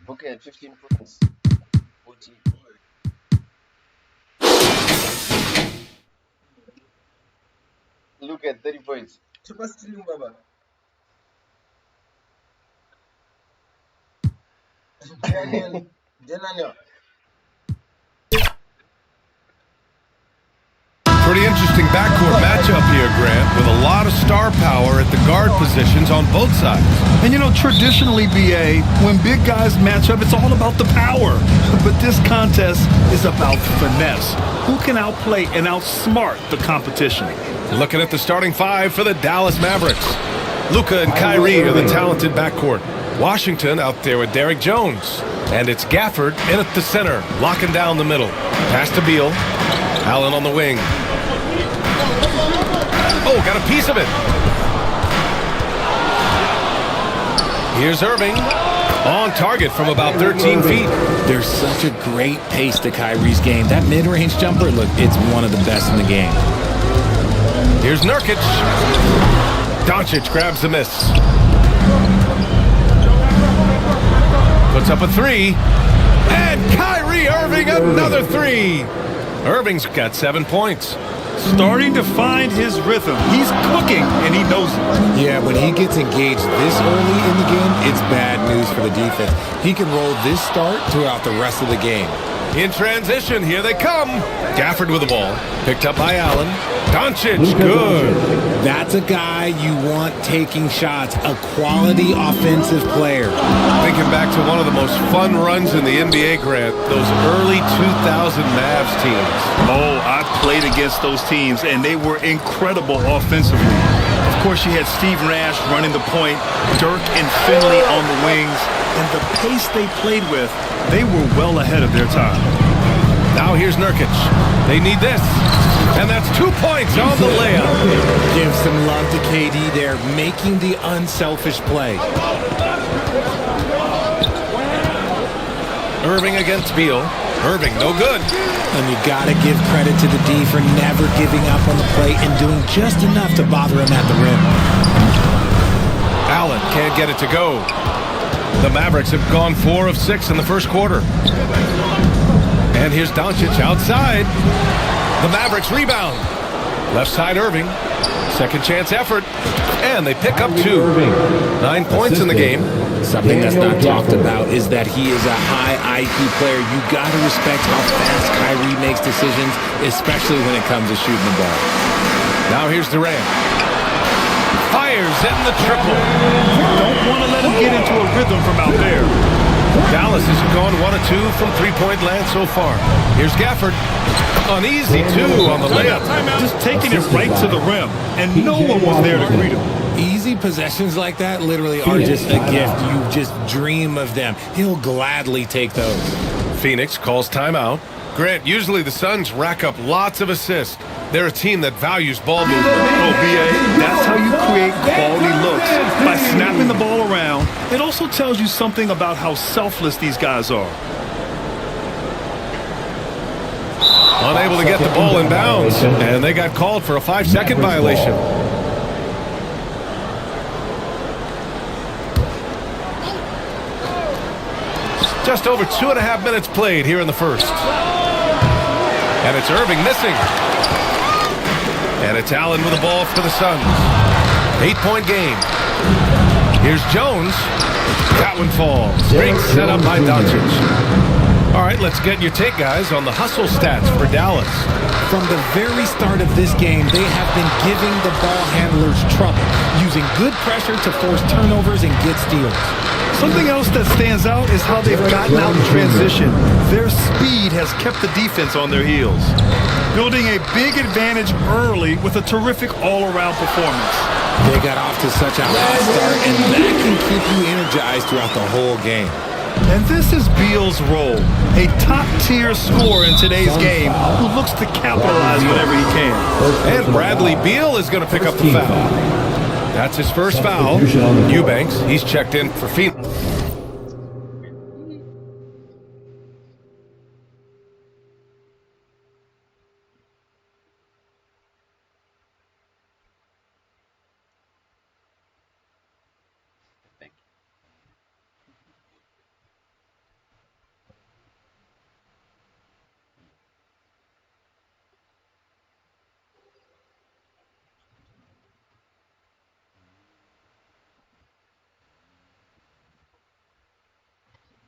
Booker had 15 points. 14. Look at 30 points. Chupa stealing, Baba. Pretty interesting backcourt matchup here, Grant, with a lot of star power at the guard positions on both sides. And you know, traditionally, BA, when big guys match up, it's all about the power. But this contest is about finesse. Who can outplay and outsmart the competition? Looking at the starting five for the Dallas Mavericks. Luka and Kyrie are the talented backcourt. Washington out there with Derrick Jones. And it's Gafford in at the center, locking down the middle. Pass to Beal. Allen on the wing. Oh, got a piece of it. Here's Irving. On target from about 13 feet. There's such a great pace to Kyrie's game. That mid-range jumper, look, it's one of the best in the game. Here's Nurkic. Doncic grabs the miss. Puts up a three. And Kyrie Irving another three. Irving's got 7 points. Starting to find his rhythm. He's cooking, and he knows it. Yeah, when he gets engaged this early in the game, it's bad news for the defense. He can roll this start throughout the rest of the game. In transition, here they come. Gafford with the ball. Picked up by Allen. Doncic, good. That's a guy you want taking shots, a quality offensive player. Thinking back to one of the most fun runs in the NBA, Grant, those early 2000 Mavs teams. Oh, I played against those teams, and they were incredible offensively. Of course, you had Steve Nash running the point, Dirk and Finley on the wings, and the pace they played with, they were well ahead of their time. Now here's Nurkic. They need this. And that's 2 points on the layup. Give some love to KD there, making the unselfish play. Irving against Beal. Irving, no good. And you got to give credit to the D for never giving up on the play and doing just enough to bother him at the rim. Allen can't get it to go. The Mavericks have gone 4 of 6 in the first quarter. And here's Doncic outside. The Mavericks rebound. Left side Irving. Second chance effort. And they pick up 2. 9 points in the game. Something that's not talked about is that he is a high IQ player. You got to respect how fast Kyrie makes decisions, especially when it comes to shooting the ball. Now here's Durant. Fires in the triple. Don't want to let him get into a rhythm from out there. Dallas has gone 1 of 2 from three-point land so far. Here's Gafford. Uneasy, too, on the layup. Just taking it right to the rim, and no one was there to greet him. Easy possessions like that literally are just a gift. You just dream of them. He'll gladly take those. Phoenix calls timeout. Grant, usually the Suns rack up lots of assists. They're a team that values ball movement. Oh, B.A., that's how you create quality looks. By snapping the ball around, it also tells you something about how selfless these guys are. Unable to get the ball in bounds, and they got called for a 5-second violation. Just over 2.5 minutes played here in the first. And it's Irving missing. And it's Allen with the ball for the Suns. 8-point game. Here's Jones. That one falls. Great setup by Doncic. All right, let's get your take, guys, on the hustle stats for Dallas. From the very start of this game, they have been giving the ball handlers trouble, using good pressure to force turnovers and get steals. Something else that stands out is how they've gotten out in transition. Their speed has kept the defense on their heels, building a big advantage early with a terrific all-around performance. They got off to such a hot start, and that can keep you energized throughout the whole game. And this is Beal's role, a top-tier scorer in today's game who looks to capitalize whenever he can. And Bradley Beal is going to pick up the foul. That's his first foul. Eubanks, he's checked in for Phoenix.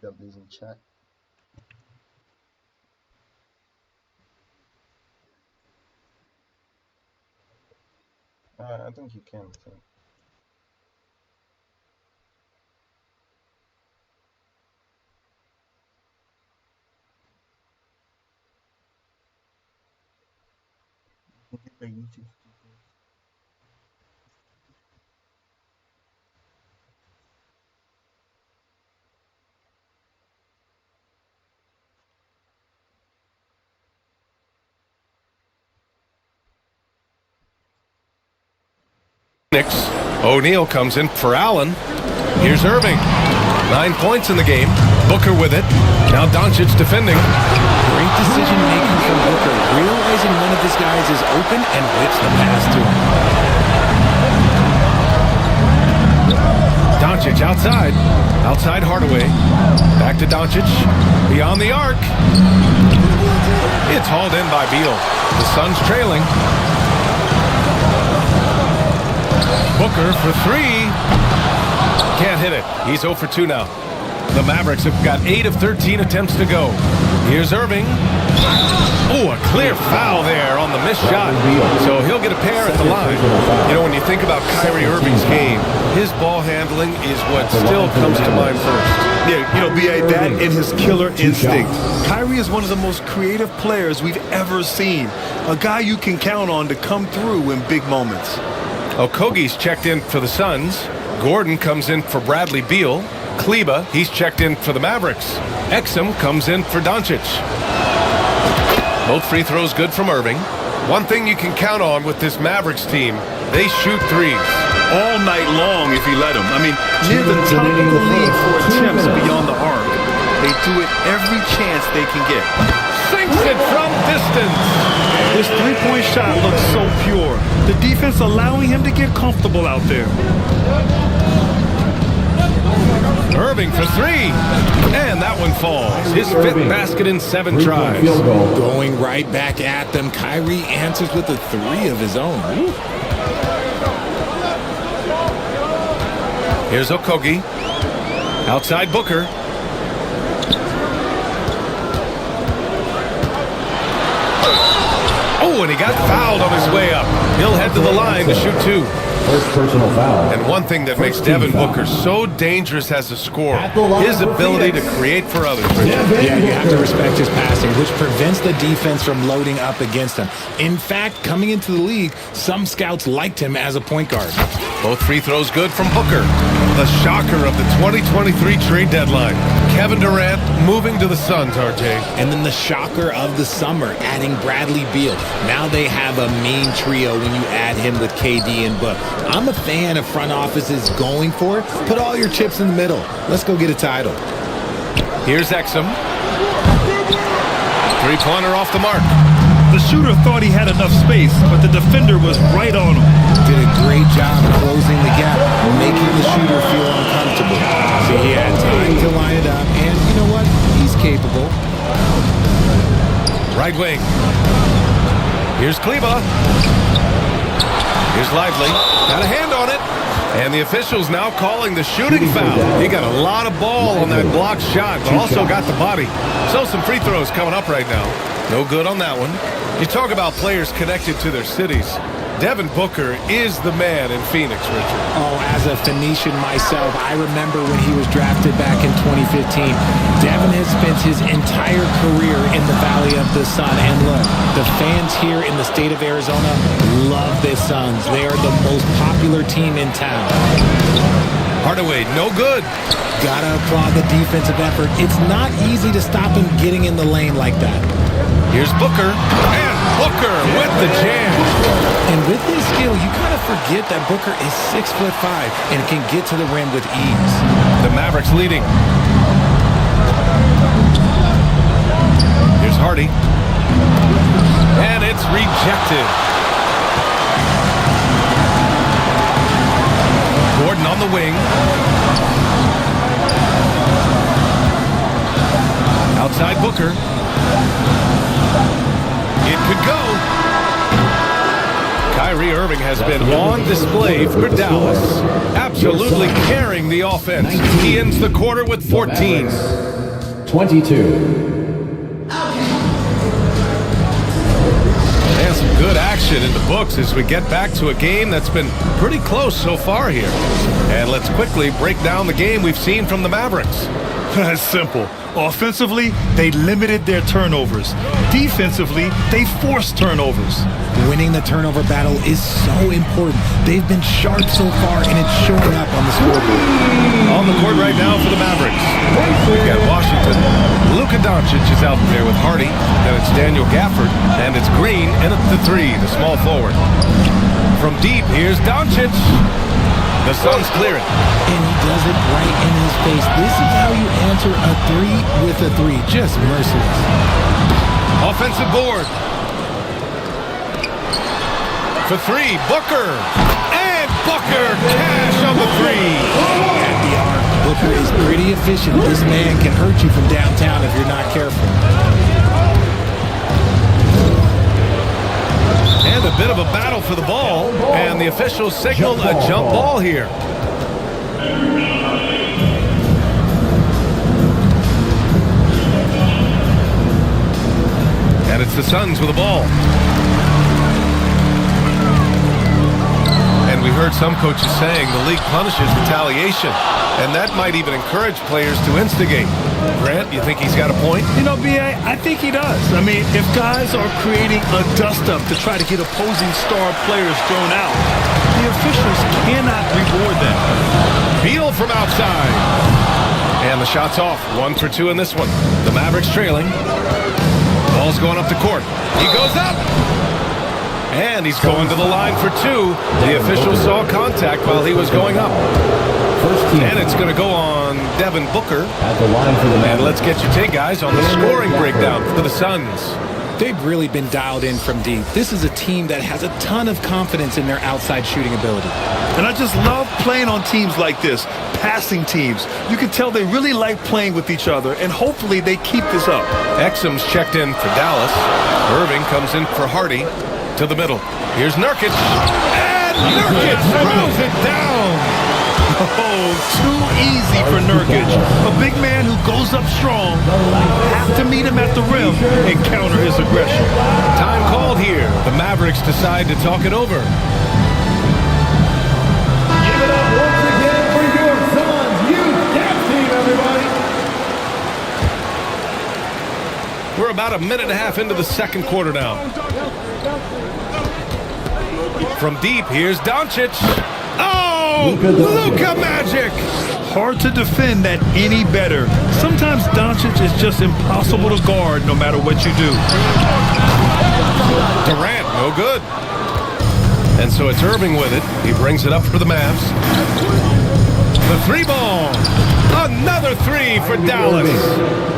W's in chat. I think you can. So. O'Neal comes in for Allen. Here's Irving. 9 points in the game. Booker with it. Now Doncic defending. Great decision making from Booker, realizing one of his guys is open and whips the pass to him. Doncic outside. Outside Hardaway. Back to Doncic. Beyond the arc. It's hauled in by Beal. The Suns trailing. Booker for 3. Can't hit it. He's 0 for 2 now. The Mavericks have got 8 of 13 attempts to go. Here's Irving. Oh, a clear foul there on the missed shot. So he'll get a pair at the line. You know, when you think about Kyrie Irving's game, his ball handling is what still comes to mind first. Yeah, you know, B.A., that and his killer instinct. Kyrie is one of the most creative players we've ever seen. A guy you can count on to come through in big moments. Okogie's checked in for the Suns. Gordon comes in for Bradley Beal. Kleba, he's checked in for the Mavericks. Exum comes in for Doncic. Both free throws good from Irving. One thing you can count on with this Mavericks team, they shoot threes. All night long if you let them. I mean, near the top of the league for attempts beyond the arc. They do it every chance they can get. Sinks it from distance. His three-point shot looks so pure. The defense allowing him to get comfortable out there. Irving for 3. And that one falls. His 5th basket in 7 tries. Going right back at them. Kyrie answers with a 3 of his own. Here's Okogie. Outside Booker. Oh, and he got fouled on his way up. He'll head to the line to shoot 2. first personal foul. And one thing that makes Devin Booker so dangerous as a scorer, his ability to create for others. Yeah, you have to respect his passing, which prevents the defense from loading up against him. In fact, coming into the league, some scouts liked him as a point guard. Both free throws good from Booker. The shocker of the 2023 trade deadline. Kevin Durant moving to the Suns, RJ. And then the shocker of the summer, adding Bradley Beal. Now they have a mean trio when you add him with KD and Book. I'm a fan of front offices going for it. Put all your chips in the middle. Let's go get a title. Here's Exum. Three-pointer off the mark. The shooter thought he had enough space, but the defender was right on him. Did a great job closing the gap, making the shooter feel uncomfortable. So he had time to line it up, and you know what? He's capable. Right wing. Here's Kleba. Here's Lively. Got a hand on it. And the officials now calling the shooting foul. He got a lot of ball on that blocked shot, but also got the body. So some free throws coming up right now. No good on that one. You talk about players connected to their cities. Devin Booker is the man in Phoenix, Richard. Oh, as a Phoenician myself, I remember when he was drafted back in 2015. Devin has spent his entire career in the Valley of the Sun. And look, the fans here in the state of Arizona love the Suns. They are the most popular team in town. Hardaway, no good. Gotta applaud the defensive effort. It's not easy to stop him getting in the lane like that. Here's Booker, and Booker with the jam. And with his skill, you kind of forget that Booker is 6'5" and can get to the rim with ease. The Mavericks leading. Here's Hardy. And it's rejected. Gordon on the wing. Outside Booker. It could go. Kyrie Irving has been on display for Dallas, absolutely carrying the offense. He ends the quarter with 14. 22. And some good action in the books as we get back to a game that's been pretty close so far here. And let's quickly break down the game we've seen from the Mavericks. It's simple. Offensively, they limited their turnovers. Defensively, they forced turnovers. Winning the turnover battle is so important. They've been sharp so far, and it's showing up on the scoreboard. On the court right now for the Mavericks. We've got Washington. Luka Doncic is out there with Hardy. Then it's Daniel Gafford. And it's Green in at the three, the small forward. From deep, here's Doncic. The Suns clear it. And he does it right in his face. This is how you answer a three with a three. Just merciless. Offensive board. For three, Booker. And Booker cash on the three. At the arc, Booker is pretty efficient. This man can hurt you from downtown if you're not careful. And a bit of a battle for the ball. And the officials signaled a jump ball here. And it's the Suns with the ball. And we heard some coaches saying the league punishes retaliation. And that might even encourage players to instigate. Grant, you think he's got a point? You know, B.A., I think he does. I mean, if guys are creating a dust-up to try to get opposing star players thrown out, the officials cannot reward them. Beal from outside. And the shot's off. 1 for 2 in this one. The Mavericks trailing. Ball's going up the court. He goes up. And he's going to the line for two. The official saw contact while he was going up. And it's going to go on Devin Booker. At the line for the Mavericks. And let's get your take, guys, on the scoring breakdown for the Suns. They've really been dialed in from deep. This is a team that has a ton of confidence in their outside shooting ability. And I just love playing on teams like this, passing teams. You can tell they really like playing with each other, and hopefully they keep this up. Exum's checked in for Dallas. Irving comes in for Hardy to the middle. Here's Nurkic. And Nurkic throws it down. Oh, too easy for Nurkic. A big man who goes up strong. You have to meet him at the rim and counter his aggression. Time called here. The Mavericks decide to talk it over. about a minute and a half into the second quarter now. From deep, here's Doncic. Oh, Luka magic! Hard to defend that any better. Sometimes Doncic is just impossible to guard no matter what you do. Durant, no good. And so it's Irving with it. He brings it up for the Mavs. The three ball. Another three for Dallas.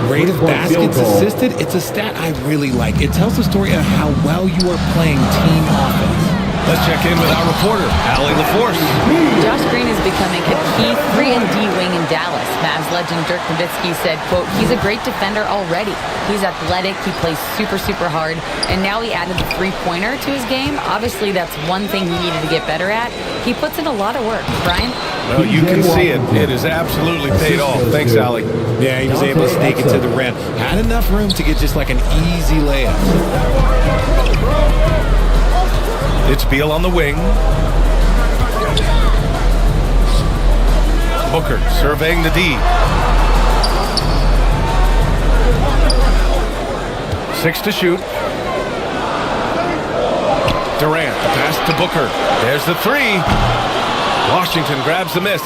Rate of baskets assisted, it's a stat I really like. It tells the story of how well you are playing team offense. Let's check in with our reporter, Allie LaForce. Josh Green is becoming a key 3-and-D wing in Dallas. Mavs legend Dirk Nowitzki said, quote, he's a great defender already. He's athletic, he plays super, super hard, and now he added the three-pointer to his game. Obviously, that's one thing he needed to get better at. He puts in a lot of work. Brian? Well, you can see it. It is absolutely paid off. Thanks, Allie. Yeah, he was able to sneak it to the rim. Had enough room to get just like an easy layup. It's Beal on the wing. Booker surveying the D. 6 to shoot. Durant, the pass to Booker. There's the three. Washington grabs the miss.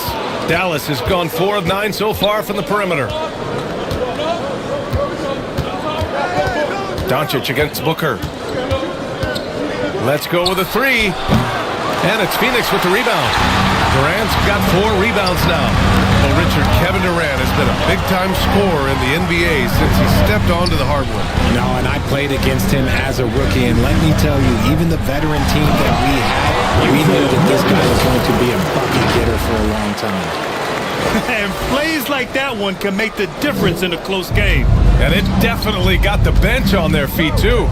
Dallas has gone 4 of 9 so far from the perimeter. Doncic against Booker. Let's go with a three. And it's Phoenix with the rebound. Durant's got 4 rebounds now. Well, Richard, Kevin Durant has been a big-time scorer in the NBA since he stepped onto the hardwood. No, and I played against him as a rookie, and let me tell you, even the veteran team that we had, we knew that this guy was going to be a bucket getter for a long time. And plays like that one can make the difference in a close game. And it definitely got the bench on their feet, too.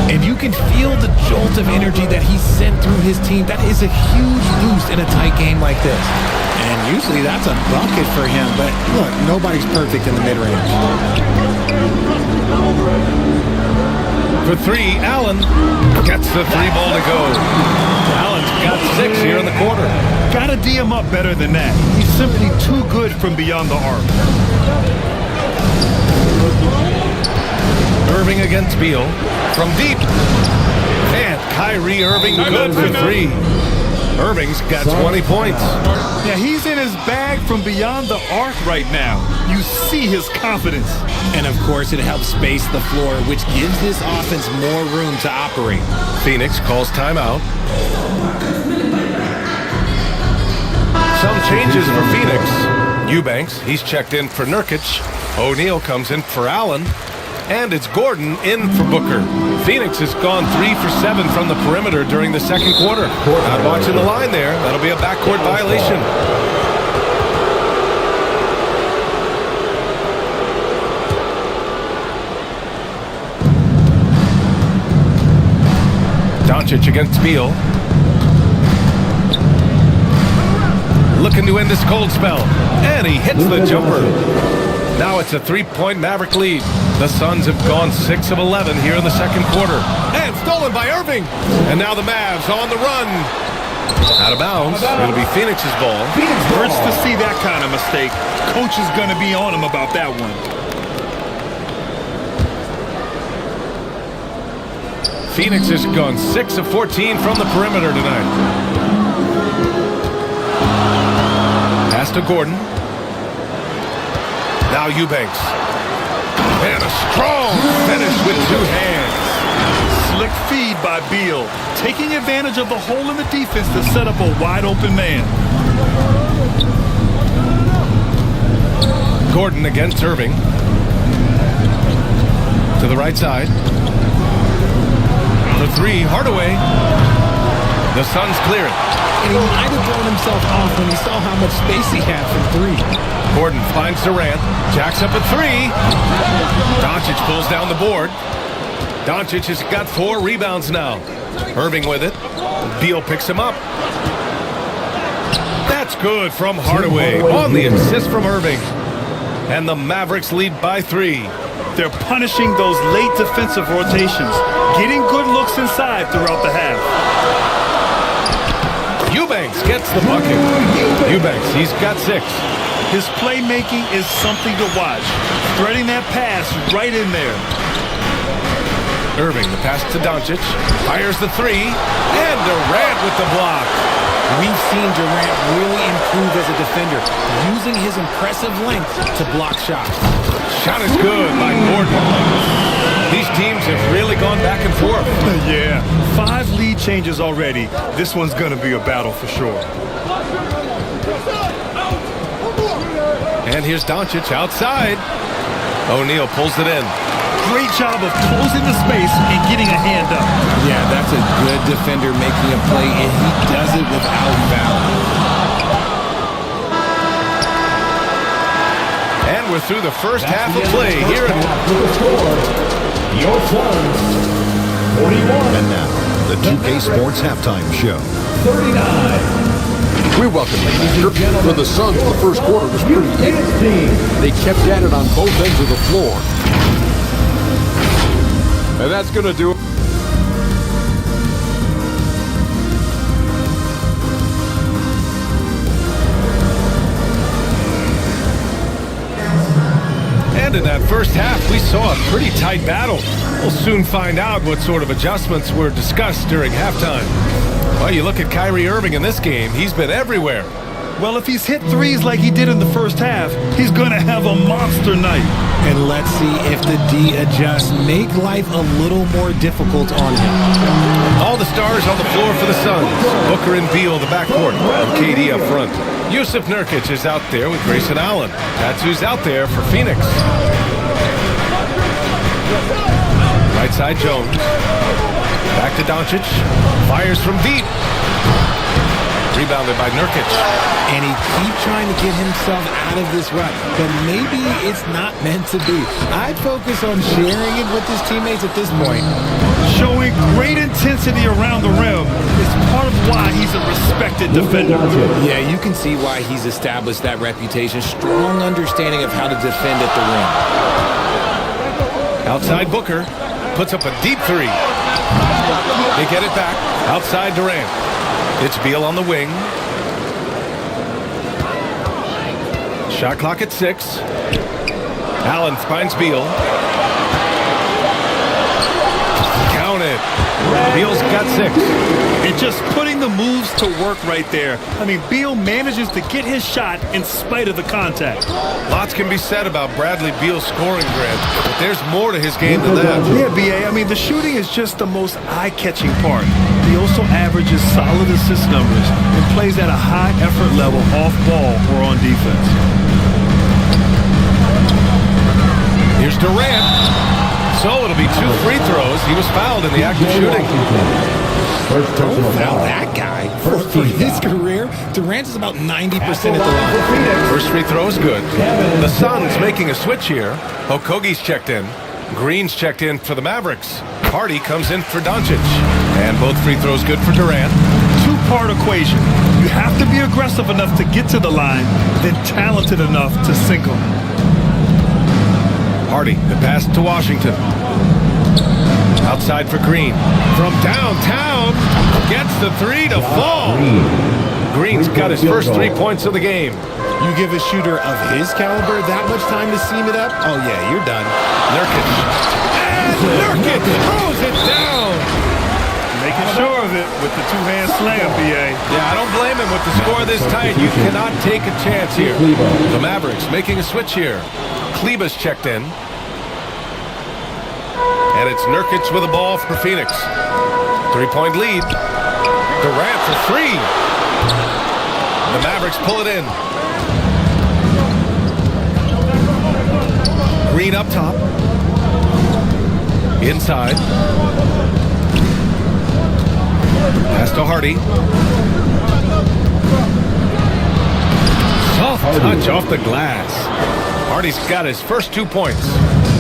And you can feel the jolt of energy that he sent through his team. That is a huge boost in a tight game like this. And usually that's a bucket for him. But look, nobody's perfect in the mid-range. For three, Allen gets the three ball to go. Allen's got 6 here in the quarter. Gotta D him up better than that. He's simply too good from beyond the arc. Irving against Beal from deep. And Kyrie Irving good for 3. Irving's got 20 points. Yeah, he's in his bag from beyond the arc right now. You see his confidence. And of course, it helps space the floor, which gives this offense more room to operate. Phoenix calls timeout. Some changes for Phoenix. Eubanks, he's checked in for Nurkic. O'Neal comes in for Allen. And it's Gordon in for Booker. Phoenix has gone 3 for 7 from the perimeter during the second quarter. Not watching the line there. That'll be a backcourt violation. Doncic against Beal. Looking to end this cold spell. And he hits the jumper. Now it's a 3-point Maverick lead. The Suns have gone 6 of 11 here in the second quarter. And stolen by Irving. And now the Mavs on the run. Out of bounds. It'll be Phoenix's ball. Hurts to see that kind of mistake. Coach is going to be on him about that one. Phoenix has gone 6 of 14 from the perimeter tonight. Pass to Gordon. Now Eubanks. And a strong finish with 2 hands. Slick feed by Beal. Taking advantage of the hole in the defense to set up a wide open man. Gordon against Irving. To the right side. The 3, Hardaway. The Suns clear it. And he might have thrown himself off when he saw how much space he had from 3. Gordon finds Durant. Jacks up a 3. Doncic pulls down the board. Doncic has got 4 rebounds now. Irving with it. Beal picks him up. That's good from Hardaway on the assist from Irving. And the Mavericks lead by 3. They're punishing those late defensive rotations, getting good looks inside throughout the half. Eubanks gets the bucket. Eubanks, he's got 6. His playmaking is something to watch. Threading that pass right in there. Irving, the pass to Doncic. Fires the three. And Durant with the block. We've seen Durant really improve as a defender, using his impressive length to block shots. Shot is good by Gordon. These teams have really gone back and forth. Yeah, 5 lead changes already. This one's going to be a battle for sure. And here's Doncic outside. O'Neal pulls it in. Great job of closing the space and getting a hand up. Yeah, that's a good defender making a play, and he does it without foul. And we're through the first half of play here at Your Suns, 41. And now, the 2K Sports Halftime Show. 39. We welcome you back. For the Suns, the first quarter was pretty even. They kept at it on both ends of the floor. And that's going to do it. And in that first half, we saw a pretty tight battle. We'll soon find out what sort of adjustments were discussed during halftime. Well, you look at Kyrie Irving in this game, he's been everywhere. Well, if he's hit threes like he did in the first half, he's going to have a monster night. And let's see if the D adjusts, make life a little more difficult on him. All the stars on the floor for the Suns. Booker and Beal, the backcourt, and KD up front. Yusuf Nurkic is out there with Grayson Allen. That's who's out there for Phoenix. Right side Jones. Back to Doncic. Fires from deep. Rebounded by Nurkic. And he keeps trying to get himself out of this rut, but maybe it's not meant to be. I'd focus on sharing it with his teammates at this point. Showing great intensity around the rim is part of why he's a respected defender. Yeah, you can see why he's established that reputation. Strong understanding of how to defend at the rim. Outside Booker. Puts up a deep three. They get it back. Outside Durant. It's Beal on the wing. Shot clock at 6. Allen finds Beal. Count it. Beal's got 6. And just putting the moves to work right there. I mean, Beal manages to get his shot in spite of the contact. Lots can be said about Bradley Beal's scoring, Grant, but there's more to his game than that. Yeah, B.A., I mean, the shooting is just the most eye-catching part. He also averages solid assist numbers and plays at a high effort level off ball or on defense. Here's Durant. So it'll be 2 free throws. He was fouled in the act of shooting. Don't foul that guy. For his career, Durant is about 90% at the line. First free throw is good. The Suns making a switch here. Okogie's checked in. Green's checked in for the Mavericks. Hardy comes in for Doncic. And both free throws good for Durant. 2-part equation. You have to be aggressive enough to get to the line, then talented enough to sink them. Hardy, the pass to Washington. Outside for Green. From downtown, gets the 3 to fall. Green's got his first 3 points of the game. You give a shooter of his caliber that much time to seam it up? Oh, yeah, you're done. Nurkic. And Nurkic throws it down. Making sure of it with the 2-hand slam, B.A. Yeah, I don't blame him with the score this tight. You cannot take a chance here. The Mavericks making a switch here. Kleba's checked in. And it's Nurkic with the ball for Phoenix. 3-point lead. Durant for 3. The Mavericks pull it in. Green up top. Inside. Pass to Hardy. Soft touch off the glass. Hardy's got his first 2 points.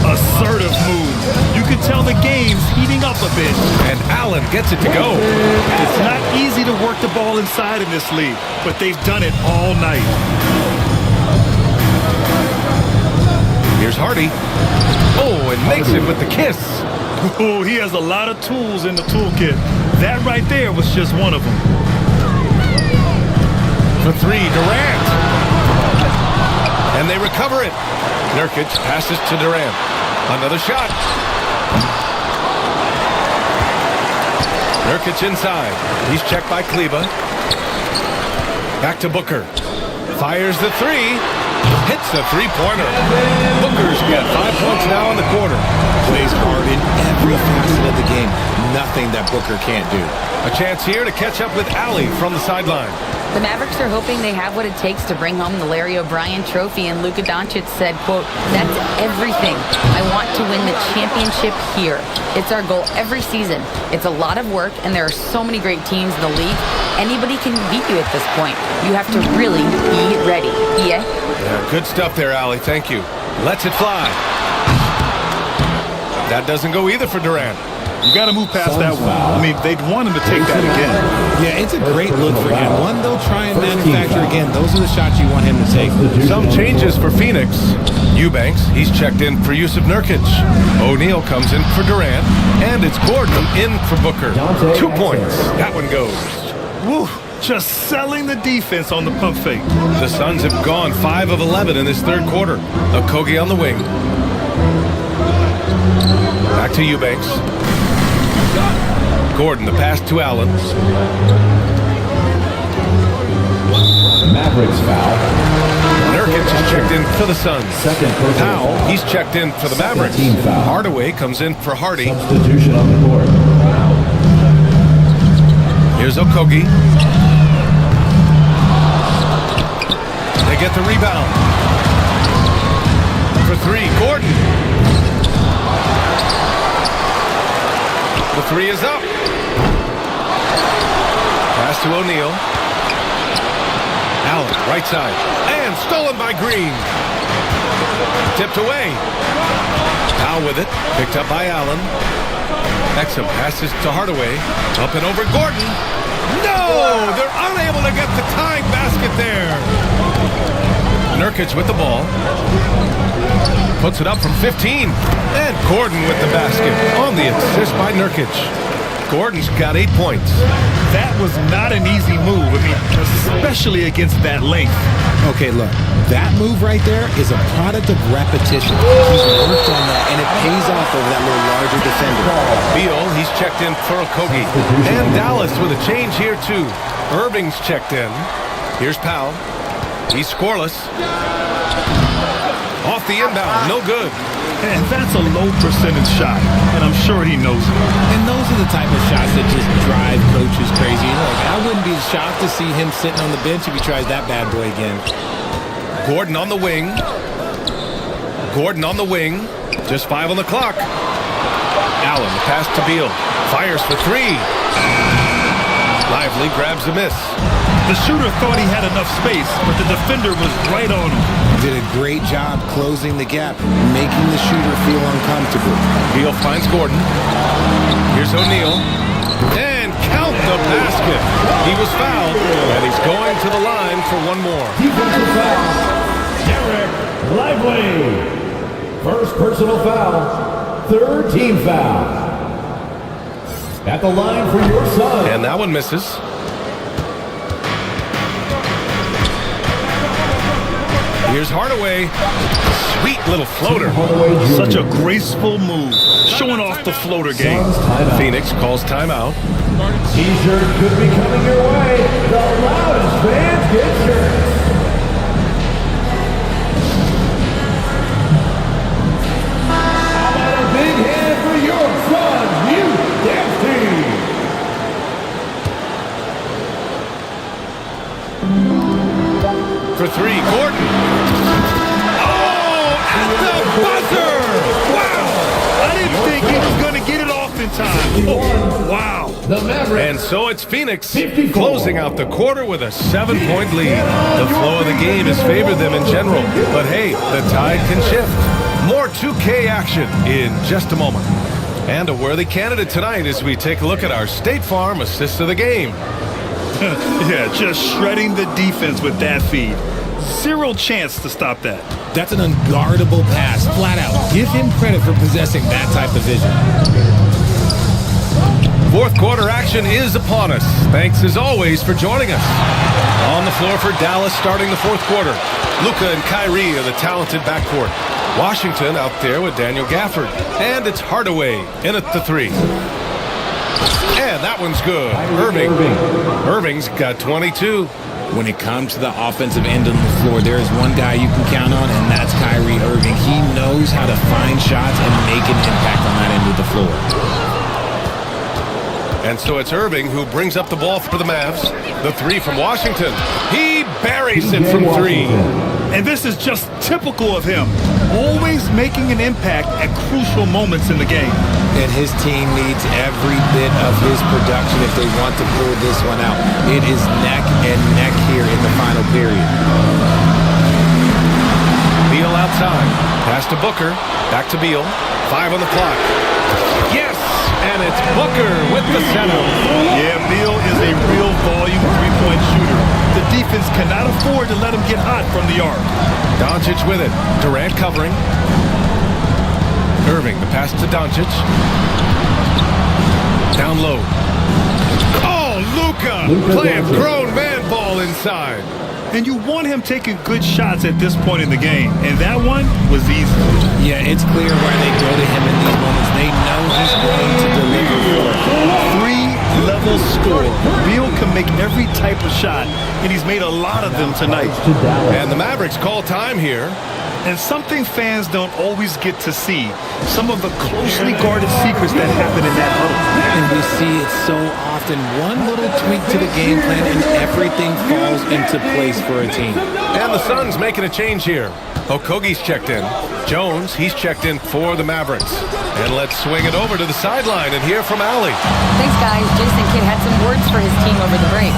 Assertive move. You can tell the game's heating up a bit. And Allen gets it to go. It's not easy to work the ball inside in this league, but they've done it all night. Here's Hardy. Oh, and makes it with the kiss. Oh, he has a lot of tools in the toolkit. That right there was just one of them. For 3, Durant. And they recover it. Nurkic passes to Durant. Another shot. Nurkic inside. He's checked by Kleba. Back to Booker. Fires the three. Hits the three-pointer. Booker's got 5 points now in the quarter. Plays hard in every facet of the game. Nothing that Booker can't do. A chance here to catch up with Allie from the sideline. The Mavericks are hoping they have what it takes to bring home the Larry O'Brien trophy, and Luka Doncic said, quote, "That's everything. I want to win the championship here. It's our goal every season. It's a lot of work, and there are so many great teams in the league. Anybody can beat you at this point. You have to really be ready." Yeah? Yeah, good stuff there, Allie. Thank you. Lets it fly. That doesn't go either for Durant. You got to move past that one. I mean, they'd want him to take that again. Yeah, it's a great look for him. One they'll try and manufacture again. Those are the shots you want him to take. Some changes for Phoenix. Eubanks, he's checked in for Yusuf Nurkic. O'Neal comes in for Durant. And it's Gordon in for Booker. 2 points. That one goes. Woo, just selling the defense on the pump fake. The Suns have gone 5 of 11 in this third quarter. Okogie on the wing. Back to Eubanks. Gordon, the pass to Allen. Mavericks foul. Nurkic is checked in for the Suns. Second Powell, he's checked in for the Mavericks. Hardaway comes in for Hardy. Substitution on the court. Here's Okogie. They get the rebound. For three, Gordon. The three is up. Pass to O'Neal. Allen, right side. And stolen by Green. Tipped away. Powell with it. Picked up by Allen. Exum passes to Hardaway. Up and over Gordon. No! They're unable to get the tying basket there. Nurkic with the ball. Puts it up from 15. And Gordon with the basket on the assist by Nurkic. Gordon's got 8 points. That was not an easy move. I mean, especially against that length. Okay, look, that move right there is a product of repetition. He's worked on that, and it pays off over that little larger defender. Beal, he's checked in for Okogie. And Dallas with a change here, too. Irving's checked in. Here's Powell. He's scoreless. Off the inbound, no good. And that's a low percentage shot, and I'm sure he knows it. And those are the type of shots that just drive coaches crazy. You know, like, I wouldn't be shocked to see him sitting on the bench if he tries that bad boy again. Gordon on the wing. Gordon on the wing. Just 5 on the clock. Allen, the pass to Beal. Fires for three. Lively grabs a miss. The shooter thought he had enough space, but the defender was right on him. Did a great job closing the gap, making the shooter feel uncomfortable. Beal finds Gordon. Here's O'Neal. And count the basket. He was fouled, and he's going to the line for one more. Defensive foul. Derek Lively. First personal foul. Third team foul. At the line for your son. And that one misses. Here's Hardaway. Sweet little floater. Such a graceful move. Showing off the floater game. Phoenix calls timeout. T-shirt could be coming your way. The loudest fans get shirts. How about a big hand for your son's new dance team? For three, Gordon. Oh, at the buzzer! Wow! I didn't think he was going to get it off in time. Oh, wow. And so it's Phoenix closing out the quarter with a 7-point lead. The flow of the game has favored them in general. But hey, the tide can shift. More 2K action in just a moment. And a worthy candidate tonight as we take a look at our State Farm assist of the game. Yeah, just shredding the defense with that feed. Zero chance to stop that. That's an unguardable pass, flat out. Give him credit for possessing that type of vision. Fourth quarter action is upon us. Thanks as always for joining us. On the floor for Dallas starting the fourth quarter. Luka and Kyrie are the talented backcourt. Washington out there with Daniel Gafford. And it's Hardaway in at the three. And that one's good. Irving's got 22. When it comes to the offensive end of the floor, there is one guy you can count on, and that's Kyrie Irving. He knows how to find shots and make an impact on that end of the floor. And so it's Irving who brings up the ball for the Mavs. The three from Washington. He buries it from three. And this is just typical of him. Always making an impact at crucial moments in the game. And his team needs every bit of his production if they want to pull this one out. It is neck and neck here in the final period. Beal outside. Pass to Booker. Back to Beal. 5 on the clock. Yes! And it's Booker with the setup. Yeah, Beal is a real volume three-point shooter. The defense cannot afford to let him get hot from the arc. Doncic with it. Durant covering. Irving, the pass to Doncic. Down low. Oh, Luka playing grown man ball inside. And you want him taking good shots at this point in the game. And that one was easy. Yeah, it's clear why they go to him in these moments. They know he's going to deliver. Three-level score. Beal can make every type of shot, and he's made a lot of them tonight. And the Mavericks call time here. And something fans don't always get to see. Some of the closely guarded secrets that happen in that huddle. And we see it so often. One little tweak to the game plan and everything falls into place for a team. And the Suns making a change here. Okogie's checked in. Jones, he's checked in for the Mavericks. And let's swing it over to the sideline and hear from Allie. Thanks, guys. Jason Kidd had some words for his team over the break.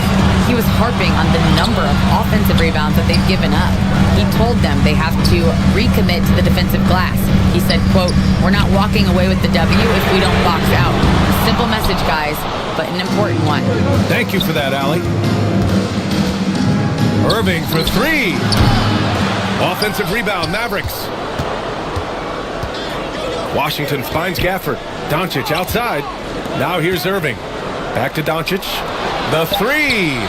He was harping on the number of offensive rebounds that they've given up. He told them they have to recommit to the defensive glass. He said, quote, "We're not walking away with the W if we don't box out." A simple message, guys, but an important one. Thank you for that, Allie. Irving for three. Offensive rebound, Mavericks. Washington finds Gafford. Doncic outside. Now here's Irving. Back to Doncic. The three.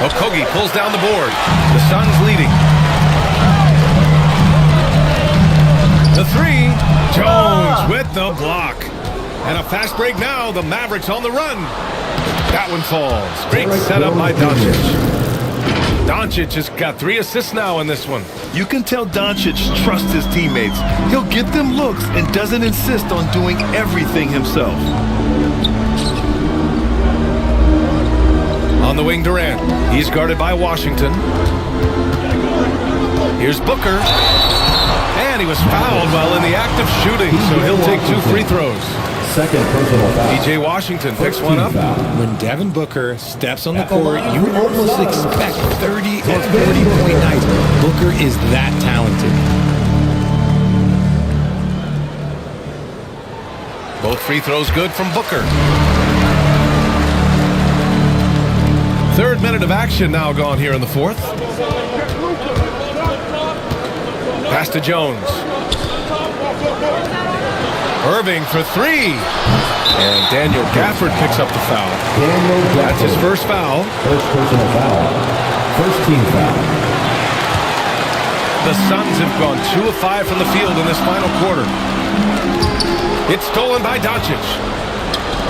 Okogie pulls down the board. The Suns leading. The three. Jones with the block. And a fast break now. The Mavericks on the run. That one falls. Great setup by Doncic. Doncic has got 3 assists now in this one. You can tell Doncic trusts his teammates. He'll get them looks and doesn't insist on doing everything himself. On the wing, Durant. He's guarded by Washington. Here's Booker. And he was fouled while in the act of shooting, so he'll take 2 free throws. Second personal foul. P.J. Washington picks one up. When Devin Booker steps on the court, you almost expect 30 or 40-point nights. Booker is that talented. Both free throws good from Booker. 3rd minute of action now gone here in the 4th. Pass to Jones. Irving for 3. And Daniel Gafford picks up the foul. That's his first foul. First personal foul. First team foul. The Suns have gone 2 of 5 from the field in this final quarter. It's stolen by Doncic.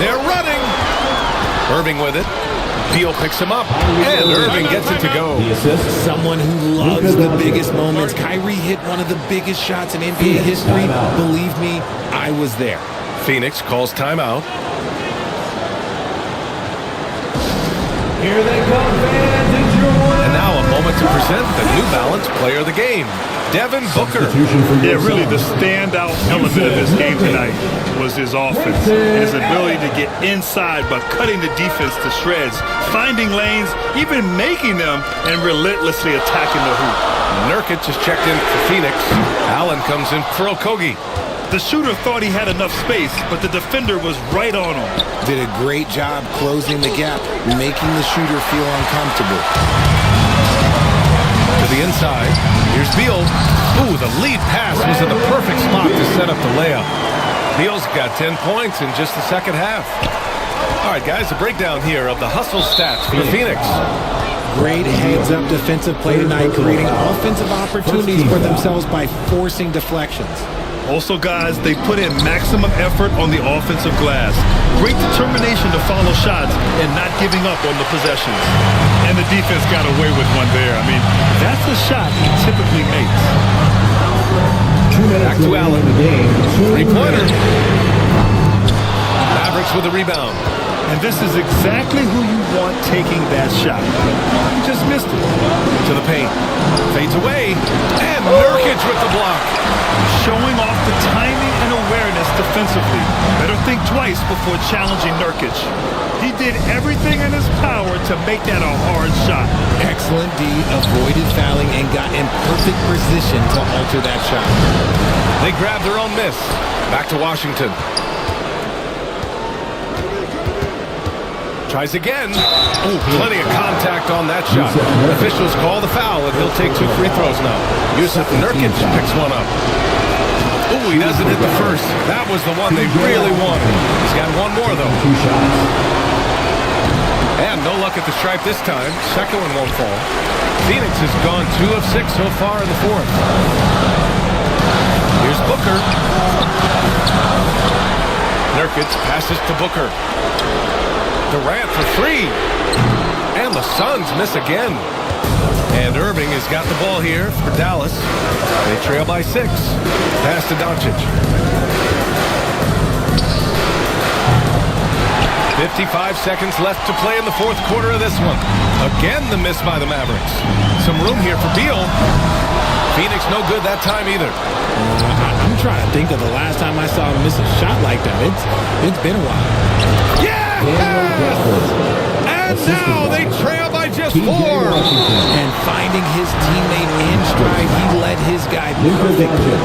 They're running. Irving with it. Beal picks him up, and Irving gets it to go. Someone who loves the biggest moments. Kyrie hit one of the biggest shots in NBA history. Believe me, I was there. Phoenix calls timeout. Here they come, fans. And now a moment to present the New Balance Player of the Game, Devin Booker. Yeah, really the standout element of this game tonight was his offense. His ability to get inside by cutting the defense to shreds, finding lanes, even making them, and relentlessly attacking the hoop. Nurkic is checked in for Phoenix. Allen comes in for Okogie. The shooter thought he had enough space, but the defender was right on him. Did a great job closing the gap, making the shooter feel uncomfortable. To the inside, here's Beal. Ooh, the lead pass was in the perfect spot to set up the layup. Beal's got 10 points in just the second half. All right, guys, a breakdown here of the hustle stats for Phoenix. Great heads-up defensive play tonight, creating offensive opportunities for themselves by forcing deflections. Also, guys, they put in maximum effort on the offensive glass. Great determination to follow shots and not giving up on the possessions. And the defense got away with one there. I mean, that's a shot he typically makes. 2 minutes Back to Allen. in the game. Three-pointer. Mavericks with a rebound. And this is exactly who you want taking that shot. He just missed it. To the paint. Fades away. And Nurkic with the block. Showing off the timing and awareness defensively. Better think twice before challenging Nurkic. He did everything in his power to make that a hard shot. Excellent D, avoided fouling and got in perfect position to alter that shot. They grab their own miss. Back to Washington. Tries again. Oh, plenty of contact on that shot. Officials call the foul, and he'll take 2 free throws now. Yusuf Nurkic picks one up. Oh, he doesn't hit the first. That was the one they really wanted. He's got one more, though. 2 shots. And no luck at the stripe this time. Second one won't fall. Phoenix has gone 2 of 6 so far in the fourth. Here's Booker. Nurkic passes to Booker. Durant for 3. And the Suns miss again. And Irving has got the ball here for Dallas. They trail by 6. Pass to Doncic. 55 seconds left to play in the fourth quarter of this one. Again, the miss by the Mavericks. Some room here for Beal. Phoenix no good that time either. I'm trying to think of the last time I saw him miss a shot like that. It's been a while. Yes! And now they trail by just 4. And finding his teammate in stride, he led his guy perfectly.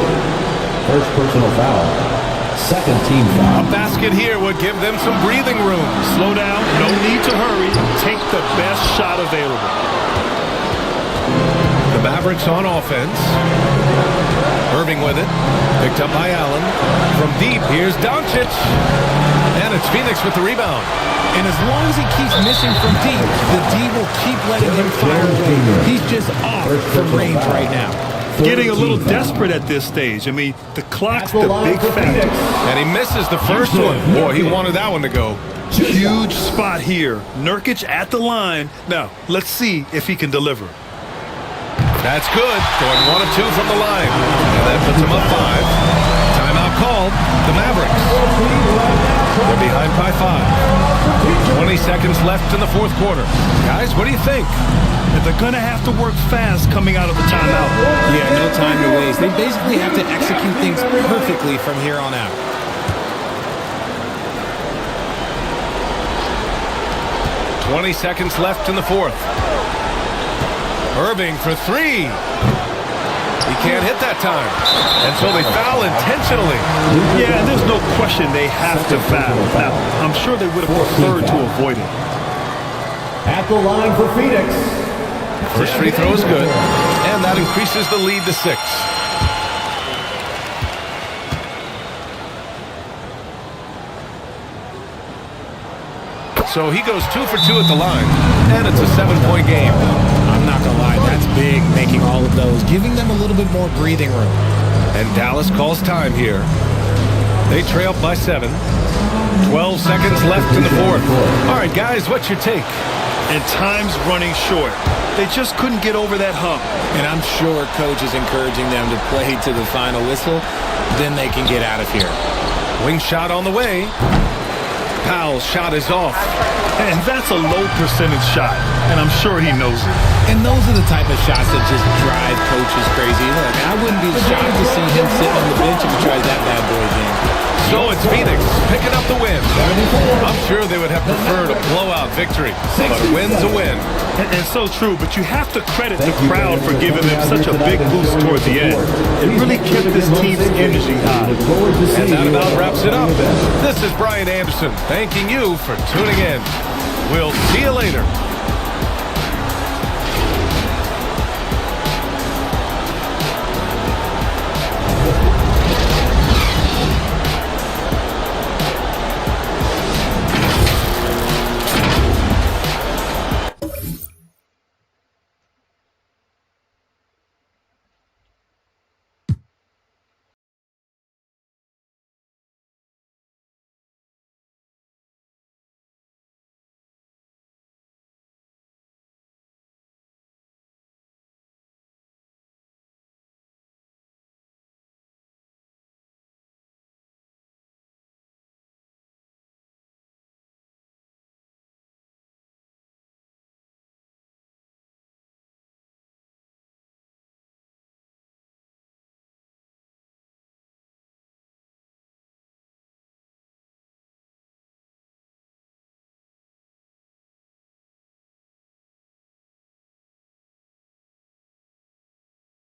First personal foul. Second team foul. A basket here would give them some breathing room. Slow down, no need to hurry. Take the best shot available. The Mavericks on offense. Irving with it. Picked up by Allen. From deep, here's Doncic. And it's Phoenix with the rebound. And as long as he keeps missing from deep, the D will keep letting him fire away. He's just off from range right now. Getting a little desperate at this stage. I mean, the clock's the big factor. And he misses the first one. Boy, he wanted that one to go. Huge spot here. Nurkic at the line. Now, let's see if he can deliver. That's good. Going 1 of 2 from the line. And that puts him up 5. Timeout called. The Mavericks. They're behind by 5. 20 seconds left in the fourth quarter. Guys, what do you think? They're going to have to work fast coming out of the timeout. Yeah, no time to waste. They basically have to execute things perfectly from here on out. $20 seconds left in the fourth. Irving for 3. He can't hit that time. And so they foul intentionally. Yeah, and there's no question they have to foul. Now, I'm sure they would have preferred to avoid it. At the line for Phoenix. First free throw is good. And that increases the lead to 6. So he goes 2 for 2 at the line. And it's a 7-point game. I'm not going to lie, that's big, making all of those, giving them a little bit more breathing room. And Dallas calls time here. They trail by 7. 12 seconds left in the fourth. All right, guys, what's your take? And time's running short. They just couldn't get over that hump. And I'm sure coach is encouraging them to play to the final whistle. Then they can get out of here. Wing shot on the way. Powell's shot is off. And that's a low percentage shot. And I'm sure he knows it. And those are the type of shots that just drive coaches crazy. Look, I wouldn't be shocked to see him sitting on the bench if he tries that bad boy again. So it's Phoenix picking up the win. I'm sure they would have preferred a blowout victory, but a win's a win. And so true, but you have to credit the crowd for giving them such a big boost toward the end. It really kept this team's energy high. And that about wraps it up. This is Brian Anderson thanking you for tuning in. We'll see you later.